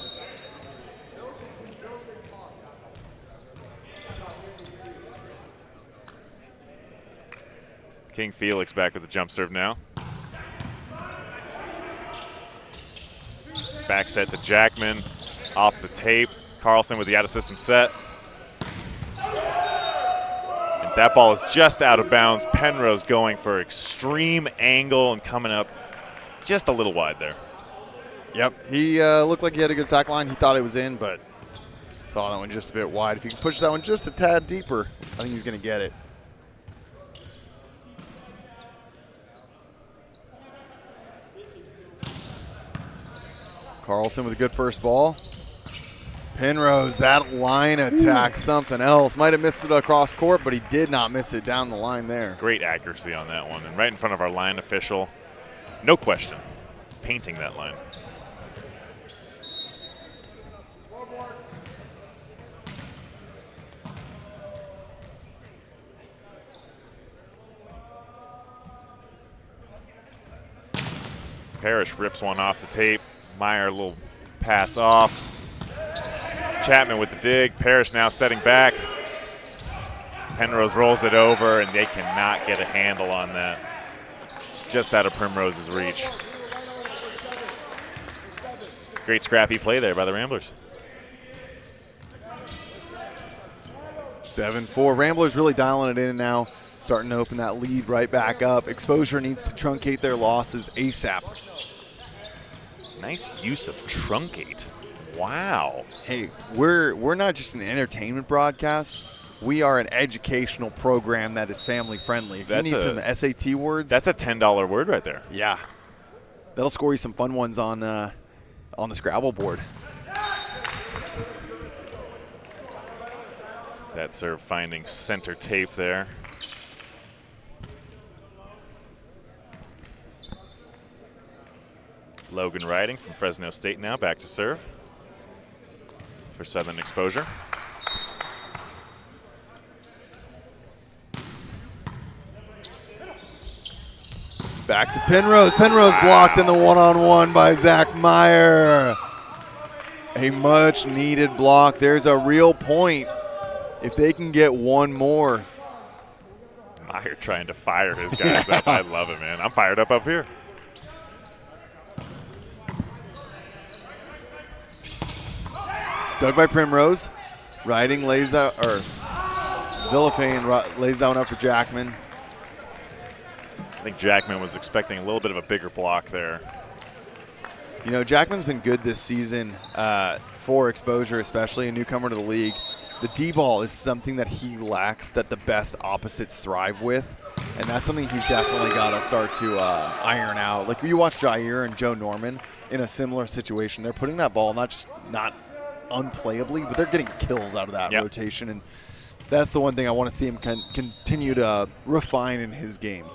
King Felix back with the jump serve now. Back set to Jackman, off the tape. Carlson with the out-of-system set. And that ball is just out of bounds. Penrose going for extreme angle and coming up just a little wide there. Yep, he looked like he had a good attack line. He thought it was in, but saw that one just a bit wide. If he can push that one just a tad deeper, I think he's going to get it. Carlson with a good first ball. Penrose, that line attack, something else. Might have missed it across court, but he did not miss it down the line there. Great accuracy on that one. And right in front of our line official, no question, painting that line. Parrish rips one off the tape. Meyer, a little pass off. Chapman with the dig. Parrish now setting back. Penrose rolls it over, and they cannot get a handle on that. Just out of Primrose's reach. Great scrappy play there by the Ramblers. 7-4. Ramblers really dialing it in now, starting to open that lead right back up. Exposure needs to truncate their losses ASAP. Nice use of truncate. Wow. Hey, we're not just an entertainment broadcast. We are an educational program that is family friendly. If you need some SAT words, that's a $10 word right there. Yeah, that'll score you some fun ones on the Scrabble board. That serve finding center tape there. Logan Riding from Fresno State now back to serve for Southern Exposure. Back to Penrose. Penrose blocked in the one-on-one by Zach Meyer. A much-needed block. There's a real point if they can get one more. Meyer trying to fire his guys up. I love it, man. I'm fired up here. Dug by Primrose. Riding lays that, or Villafane lays that one up for Jackman. I think Jackman was expecting a little bit of a bigger block there. You know, Jackman's been good this season for Exposure, especially a newcomer to the league. The D-ball is something that he lacks that the best opposites thrive with, and that's something he's definitely got to start to iron out. Like you watch Jair and Joe Norman in a similar situation. They're putting that ball not unplayably, but they're getting kills out of that rotation, and that's the one thing I want to see him continue to refine in his game.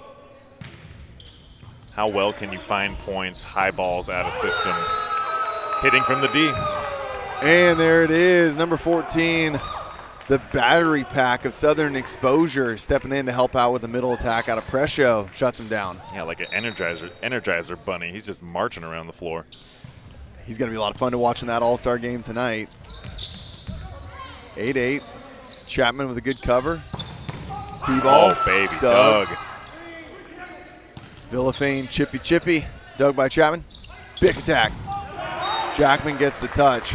How well can you find points, high balls out of system, hitting from the D? And there it is, number 14, the battery pack of Southern Exposure, stepping in to help out with the middle attack out of Prescio, shuts him down. Yeah, like an Energizer bunny. He's just marching around the floor. He's going to be a lot of fun to watch in that All-Star game tonight. 8-8. Chapman with a good cover. D-ball. Oh, baby, Doug. Villafane, chippy. Dug by Chapman. Big attack. Jackman gets the touch.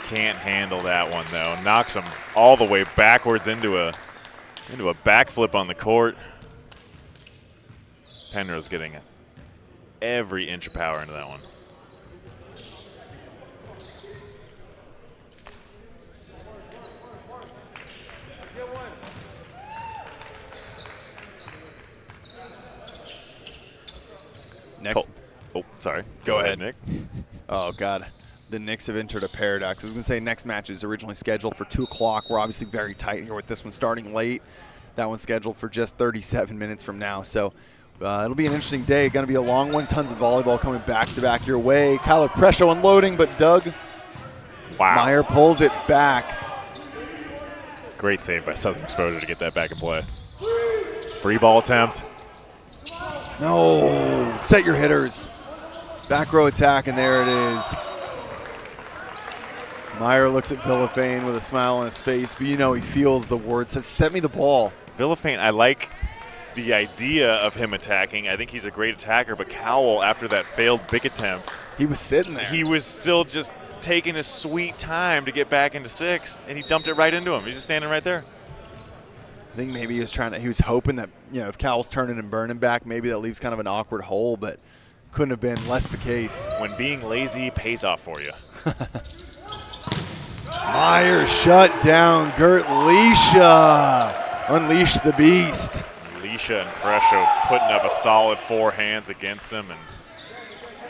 Can't handle that one, though. Knocks him all the way backwards into a backflip on the court. Penrose getting every inch of power into that one. Next. Oh, sorry. Go ahead, Nick. Oh, God. The Knicks have entered a paradox. I was going to say next match is originally scheduled for 2 o'clock. We're obviously very tight here with this one starting late. That one's scheduled for just 37 minutes from now. So it'll be an interesting day. Going to be a long one. Tons of volleyball coming back-to-back your way. Kyler Prescio unloading, but Doug Meyer pulls it back. Great save by Southern Exposure to get that back in play. Free ball attempt. No, set your hitters. Back row attack, and there it is. Meyer looks at Villafane with a smile on his face, but you know he feels the word. Says, "Set me the ball." Villafane, I like the idea of him attacking. I think he's a great attacker, but Cowell, after that failed big attempt, he was sitting there. He was still just taking his sweet time to get back into 6, and he dumped it right into him. He's just standing right there. I think maybe he was hoping that, you know, if Cowell's turning and burning back, maybe that leaves kind of an awkward hole, but couldn't have been less the case. When being lazy pays off for you. Meyer shut down. Gert Leisha unleashed the beast. Leisha and Prescio putting up a solid 4 hands against him, and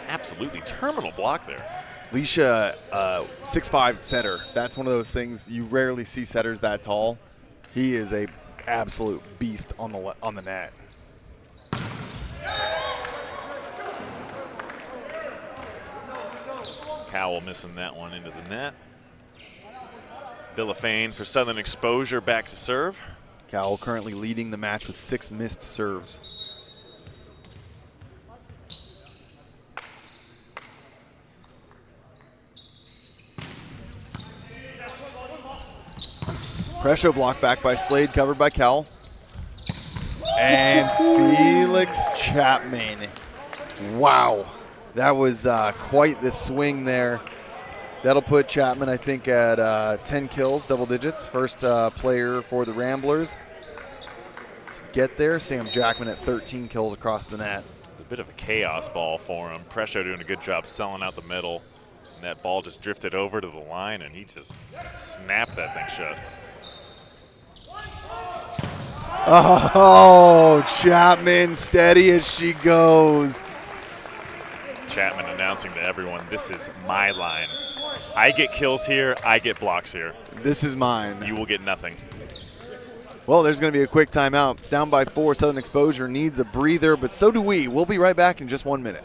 absolutely terminal block there. Leisha, 6'5" setter. That's one of those things you rarely see setters that tall. He is a absolute beast on the net. Cowell missing that one into the net. Villafane for Southern Exposure back to serve. Cowell currently leading the match with 6 missed serves. Pressure block back by Slade, covered by Cowell. And Felix Chapman. Wow. That was quite the swing there. That'll put Chapman, I think, at 10 kills, double digits. First player for the Ramblers to get there. Sam Jackman at 13 kills across the net. A bit of a chaos ball for him. Presto doing a good job selling out the middle. And that ball just drifted over to the line, and he just snapped that thing shut. Oh, Chapman steady as she goes. Chapman announcing to everyone, this is my line. I get kills here, I get blocks here. This is mine. You will get nothing. Well, there's going to be a quick timeout. Down by 4, Southern Exposure needs a breather, but so do we. We'll be right back in just 1 minute.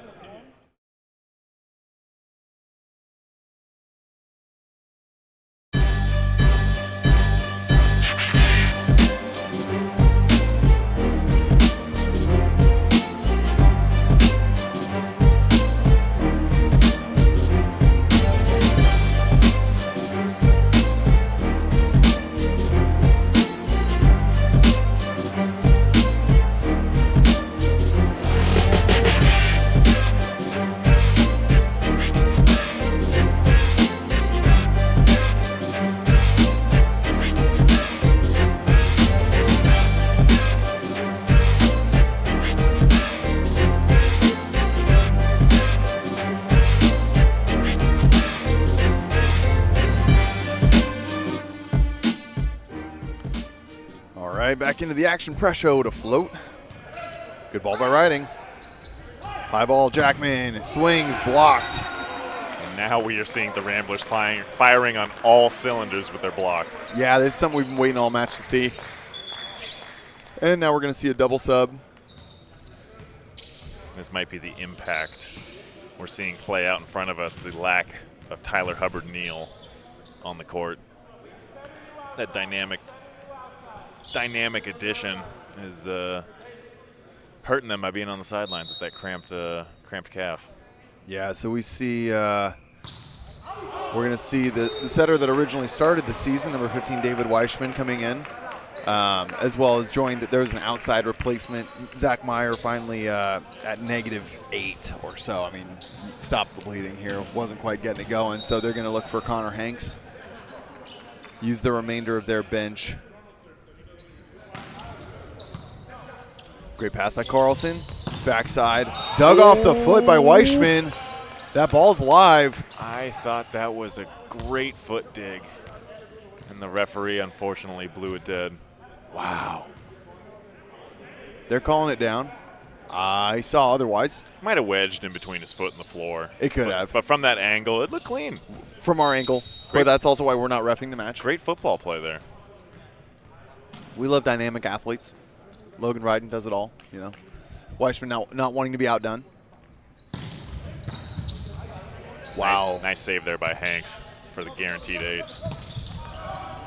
Back into the action. Pressure to float. Good ball by Riding. High ball, Jackman swings, blocked. And now we are seeing the Ramblers firing on all cylinders with their block. Yeah, this is something we've been waiting all match to see. And now we're going to see a double sub. This might be the impact we're seeing play out in front of us, the lack of Tyler Hubbard-Neal on the court. That dynamic addition is hurting them by being on the sidelines with that cramped calf. Yeah, so we see we're going to see the setter that originally started the season, number 15, David Weishman, coming in, as well as joined. There was an outside replacement. Zach Meyer finally at -8 or so. I mean, stopped the bleeding here. Wasn't quite getting it going, so they're going to look for Connor Hanks. Use the remainder of their bench. Great pass by Carlson. Backside. Dug off the foot by Weishman. That ball's live. I thought that was a great foot dig. And the referee, unfortunately, blew it dead. Wow. They're calling it down. I saw otherwise. Might have wedged in between his foot and the floor. It could have. But from that angle, it looked clean. From our angle. But that's also why we're not reffing the match. Great football play there. We love dynamic athletes. Logan Ryden does it all, you know. Weishman not wanting to be outdone. Wow. Nice save there by Hanks for the guaranteed ace.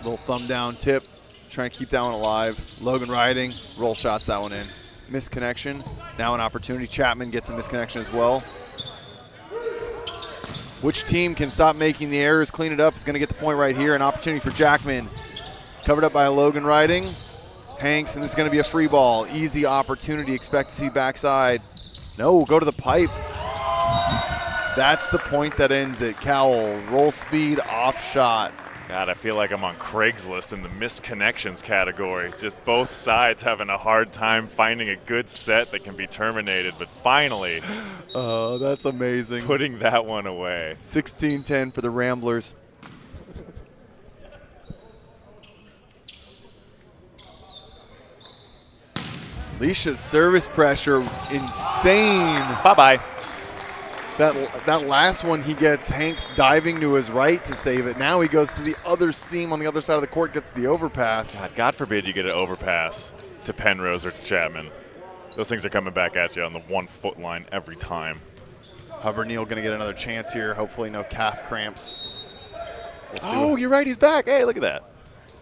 Little thumb down tip, trying to keep that one alive. Logan Ryden, roll shots that one in. Missed connection. Now an opportunity. Chapman gets a misconnection as well. Which team can stop making the errors, clean it up, is going to get the point right here. An opportunity for Jackman. Covered up by Logan Ryden. Hanks, and this is going to be a free ball. Easy opportunity. Expect to see backside. No, go to the pipe. That's the point that ends it. Cowell, roll speed, off shot. God, I feel like I'm on Craigslist in the missed connections category. Just both sides having a hard time finding a good set that can be terminated, but finally. Oh, that's amazing. Putting that one away. 16-10 for the Ramblers. Leisha's service pressure, insane. Bye-bye. That last one, he gets Hanks diving to his right to save it. Now he goes to the other seam on the other side of the court, gets the overpass. God forbid you get an overpass to Penrose or to Chapman. Those things are coming back at you on the 1 foot line every time. Hubbard-Neal going to get another chance here. Hopefully no calf cramps. Oh, you're right. He's back. Hey, look at that.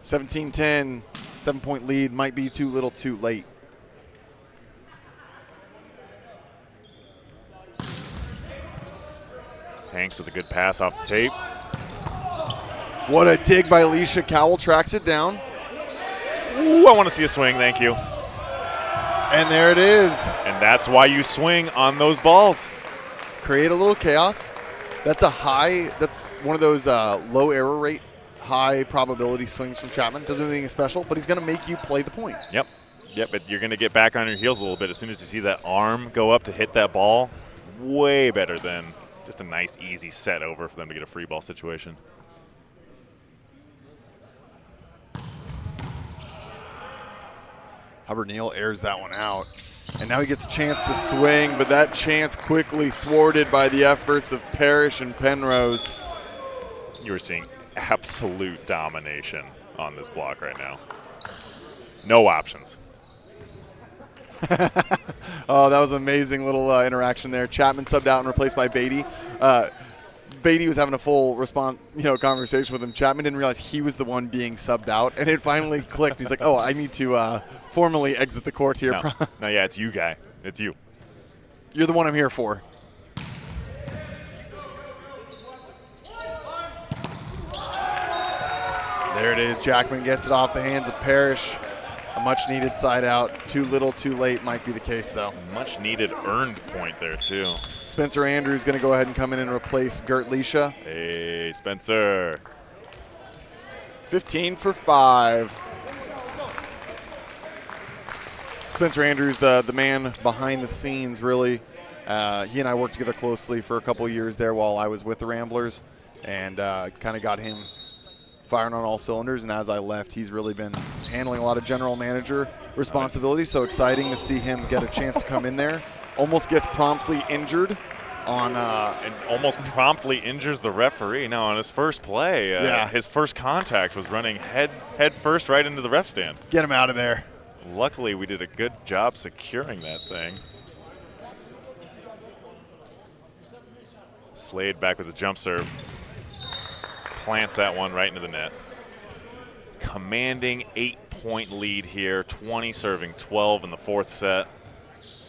17-10, 7-point lead. Might be too little too late. Hanks with a good pass off the tape. What a dig by Alicia. Cowell tracks it down. Ooh, I want to see a swing. Thank you. And there it is. And that's why you swing on those balls. Create a little chaos. That's one of those low error rate, high probability swings from Chapman. Doesn't do anything special, but he's going to make you play the point. Yep, but you're going to get back on your heels a little bit as soon as you see that arm go up to hit that ball. Way better than just a nice, easy set over for them to get a free ball situation. Hubbard-Neal airs that one out. And now he gets a chance to swing, but that chance quickly thwarted by the efforts of Parrish and Penrose. You are seeing absolute domination on this block right now. No options. Oh, that was an amazing little interaction there. Chapman subbed out and replaced by Beatty. Beatty was having a full conversation with him. Chapman didn't realize he was the one being subbed out, and it finally clicked. He's like, "Oh, I need to formally exit the court here." No, yeah, it's you, guy. It's you. You're the one I'm here for. There it is. Jackman gets it off the hands of Parrish. A much-needed side out. Too little, too late might be the case, though. Much-needed earned point there, too. Spencer Andrews going to go ahead and come in and replace Gert Leisha. Hey, Spencer. 15 for 5. Spencer Andrews, the man behind the scenes, really. He and I worked together closely for a couple of years there while I was with the Ramblers, and kind of got him firing on all cylinders. And as I left, he's really been handling a lot of general manager responsibilities. So exciting to see him get a chance to come in there. Almost gets promptly injured on and almost promptly injures the referee. No, on his first play, his first contact was running head first right into the ref stand. Get him out of there. Luckily, we did a good job securing that thing. Slade back with his jump serve. Plants that one right into the net. Commanding 8-point lead here, 20 serving 12 in the fourth set.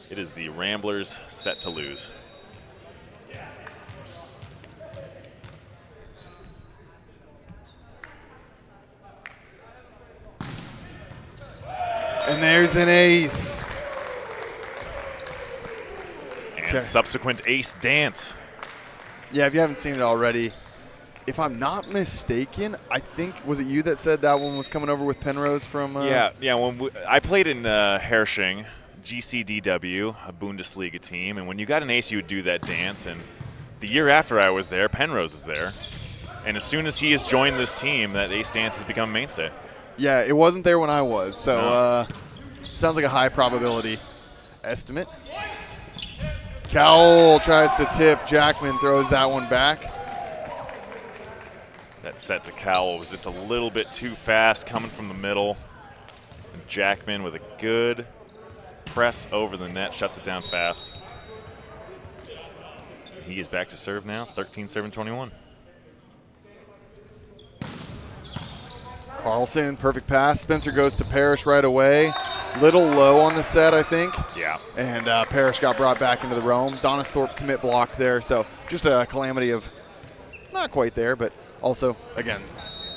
It is the Ramblers set to lose. And there's an ace. And subsequent ace dance. Yeah, if you haven't seen it already, if I'm not mistaken, I think, was it you that said that one was coming over with Penrose from? Yeah. When I played in Hersching, GCDW, a Bundesliga team, and when you got an ace, you would do that dance. And the year after I was there, Penrose was there. And as soon as he has joined this team, that ace dance has become a mainstay. Yeah, it wasn't there when I was, so sounds like a high probability estimate. Cowell tries to tip. Jackman throws that one back. That set to Cowell was just a little bit too fast coming from the middle. And Jackman with a good press over the net, shuts it down fast. He is back to serve now, 13-7-21. Carlson, perfect pass. Spencer goes to Parrish right away. Little low on the set, I think. Yeah. And Parrish got brought back into the realm. Donisthorpe commit blocked there, so just a calamity of not quite there, but also, again,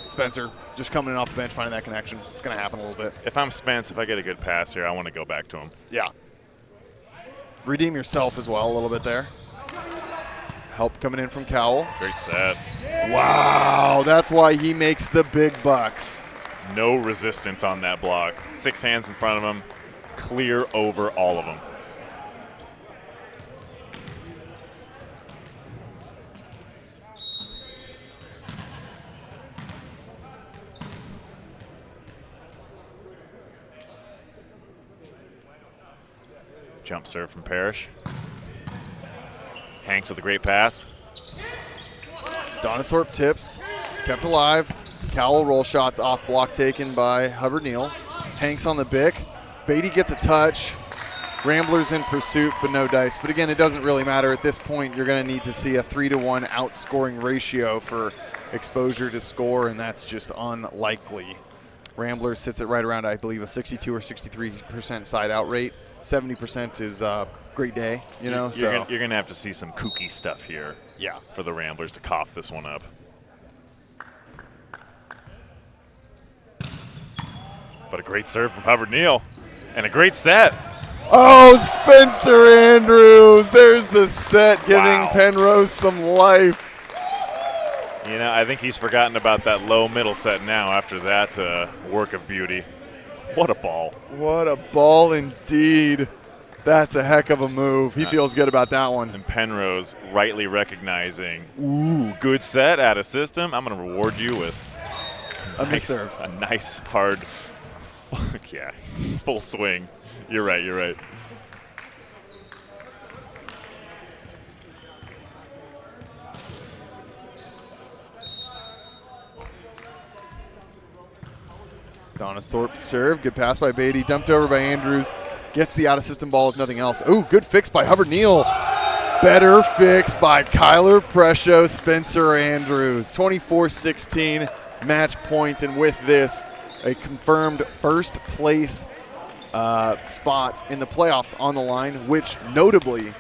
Spencer just coming in off the bench, finding that connection. It's going to happen a little bit. If I'm Spence, if I get a good pass here, I want to go back to him. Yeah. Redeem yourself as well a little bit there. Help coming in from Cowell. Great set. Wow, that's why he makes the big bucks. No resistance on that block. 6 hands in front of him, clear over all of them. Jump serve from Parrish. Hanks with a great pass. Donisthorpe tips, kept alive. Cowell roll shots off block taken by Hubbard Neal. Hanks on the Bick. Beatty gets a touch. Ramblers in pursuit, but no dice. But again, it doesn't really matter. At this point, you're going to need to see a 3-to-1 outscoring ratio for exposure to score, and that's just unlikely. Ramblers sits at right around, I believe, a 62 or 63% side out rate. 70% is a great day, you know. You're going to have to see some kooky stuff here. Yeah. For the Ramblers to cough this one up. But a great serve from Hubbard Neal, and a great set. Oh, Spencer Andrews. There's the set, giving Penrose some life. You know, I think he's forgotten about that low middle set now after that work of beauty. What a ball. What a ball indeed. That's a heck of a move. He feels good about that one. And Penrose rightly recognizing, ooh, good set out of system. I'm going to reward you with a serve. A nice, hard, full swing. You're right, you're right. Donisthorpe serve, good pass by Beatty, dumped over by Andrews, gets the out-of-system ball if nothing else. Ooh, good fix by Hubbard Neal. Better fix by Kyler Prescio, Spencer Andrews. 24-16 match point, and with this, a confirmed first place spot in the playoffs on the line, which notably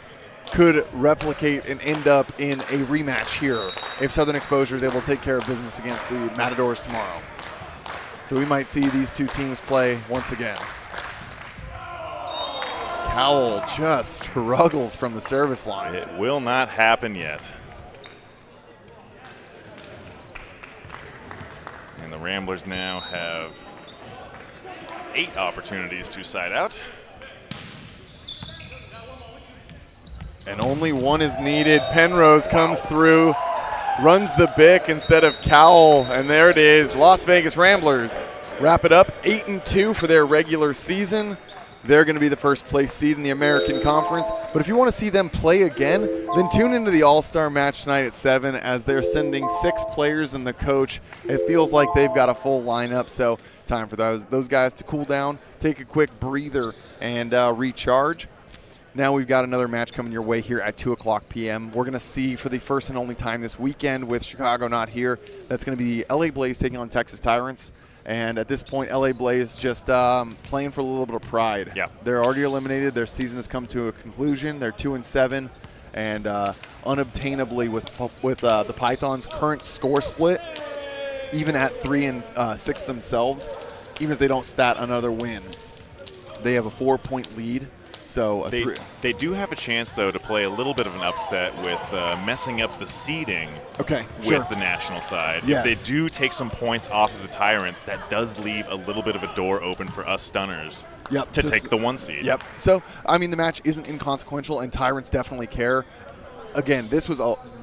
could replicate and end up in a rematch here if Southern Exposure is able to take care of business against the Matadors tomorrow. So we might see these two teams play once again. Cowell just struggles from the service line. It will not happen yet. And the Ramblers now have 8 opportunities to side out. And only one is needed. Penrose comes through, runs the Bick instead of Cowell, and there it is. Las Vegas Ramblers wrap it up 8-2 for their regular season. They're going to be the first place seed in the American Conference. But if you want to see them play again, then tune into the All-Star match tonight at 7 as they're sending 6 players and the coach. It feels like they've got a full lineup, so time for those guys to cool down, take a quick breather, and recharge. Now we've got another match coming your way here at 2 o'clock p.m. We're going to see for the first and only time this weekend with Chicago not here. That's going to be the LA Blaze taking on Texas Tyrants. And at this point, LA Blaze just playing for a little bit of pride. Yeah. They're already eliminated. Their season has come to a conclusion. They're 2-7, and unobtainably with the Pythons' current score split, even at 3-6 themselves, even if they don't stat another win, they have a 4-point lead. So they do have a chance, though, to play a little bit of an upset with messing up the seeding with the national side. Yes. If they do take some points off of the Tyrants, that does leave a little bit of a door open for us Stunners to take the 1 seed. Yep. So, I mean, the match isn't inconsequential, and Tyrants definitely care. Again,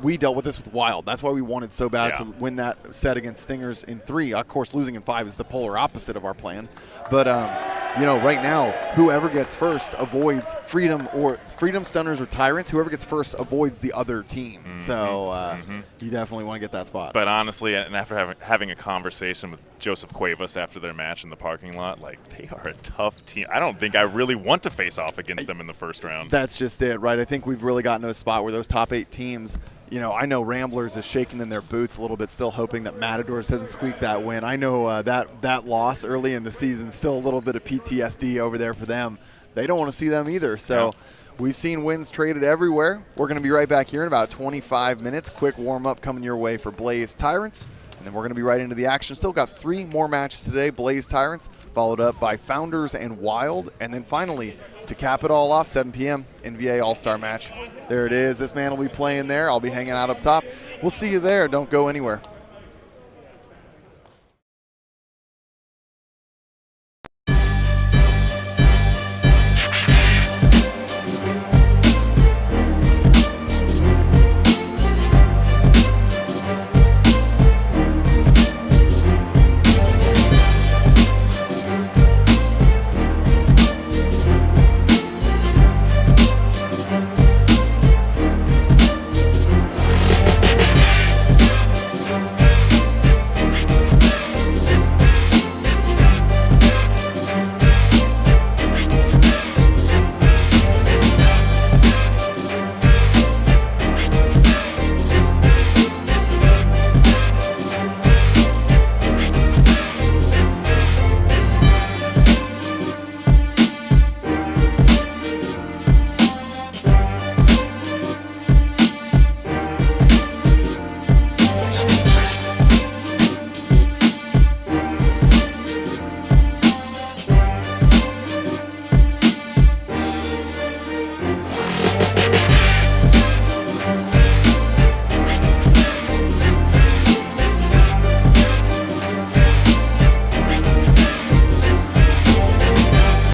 we dealt with this with Wild. That's why we wanted so bad to win that set against Stingers in 3. Of course, losing in 5 is the polar opposite of our plan. But, right now, whoever gets first avoids Freedom, Stunners, or Tyrants. Whoever gets first avoids the other team. So you definitely want to get that spot. But honestly, and after having a conversation with Joseph Cuevas after their match in the parking lot, they are a tough team. I don't think I really want to face off against them in the first round. That's just it, right? I think we've really gotten to a spot where those top 8 teams, I know Ramblers is shaking in their boots a little bit, still hoping that Matadors hasn't squeaked that win. I know that loss early in the season, still a little bit of PTSD over there for them. They don't want to see them either. So we've seen wins traded everywhere. We're going to be right back here in about 25 minutes. Quick warm-up coming your way for Blaze Tyrants. And then we're going to be right into the action. Still got 3 more matches today. Blaze Tyrants, followed up by Founders and Wild. And then finally, to cap it all off, 7 p.m., NVA All-Star match. There it is. This man will be playing there. I'll be hanging out up top. We'll see you there. Don't go anywhere.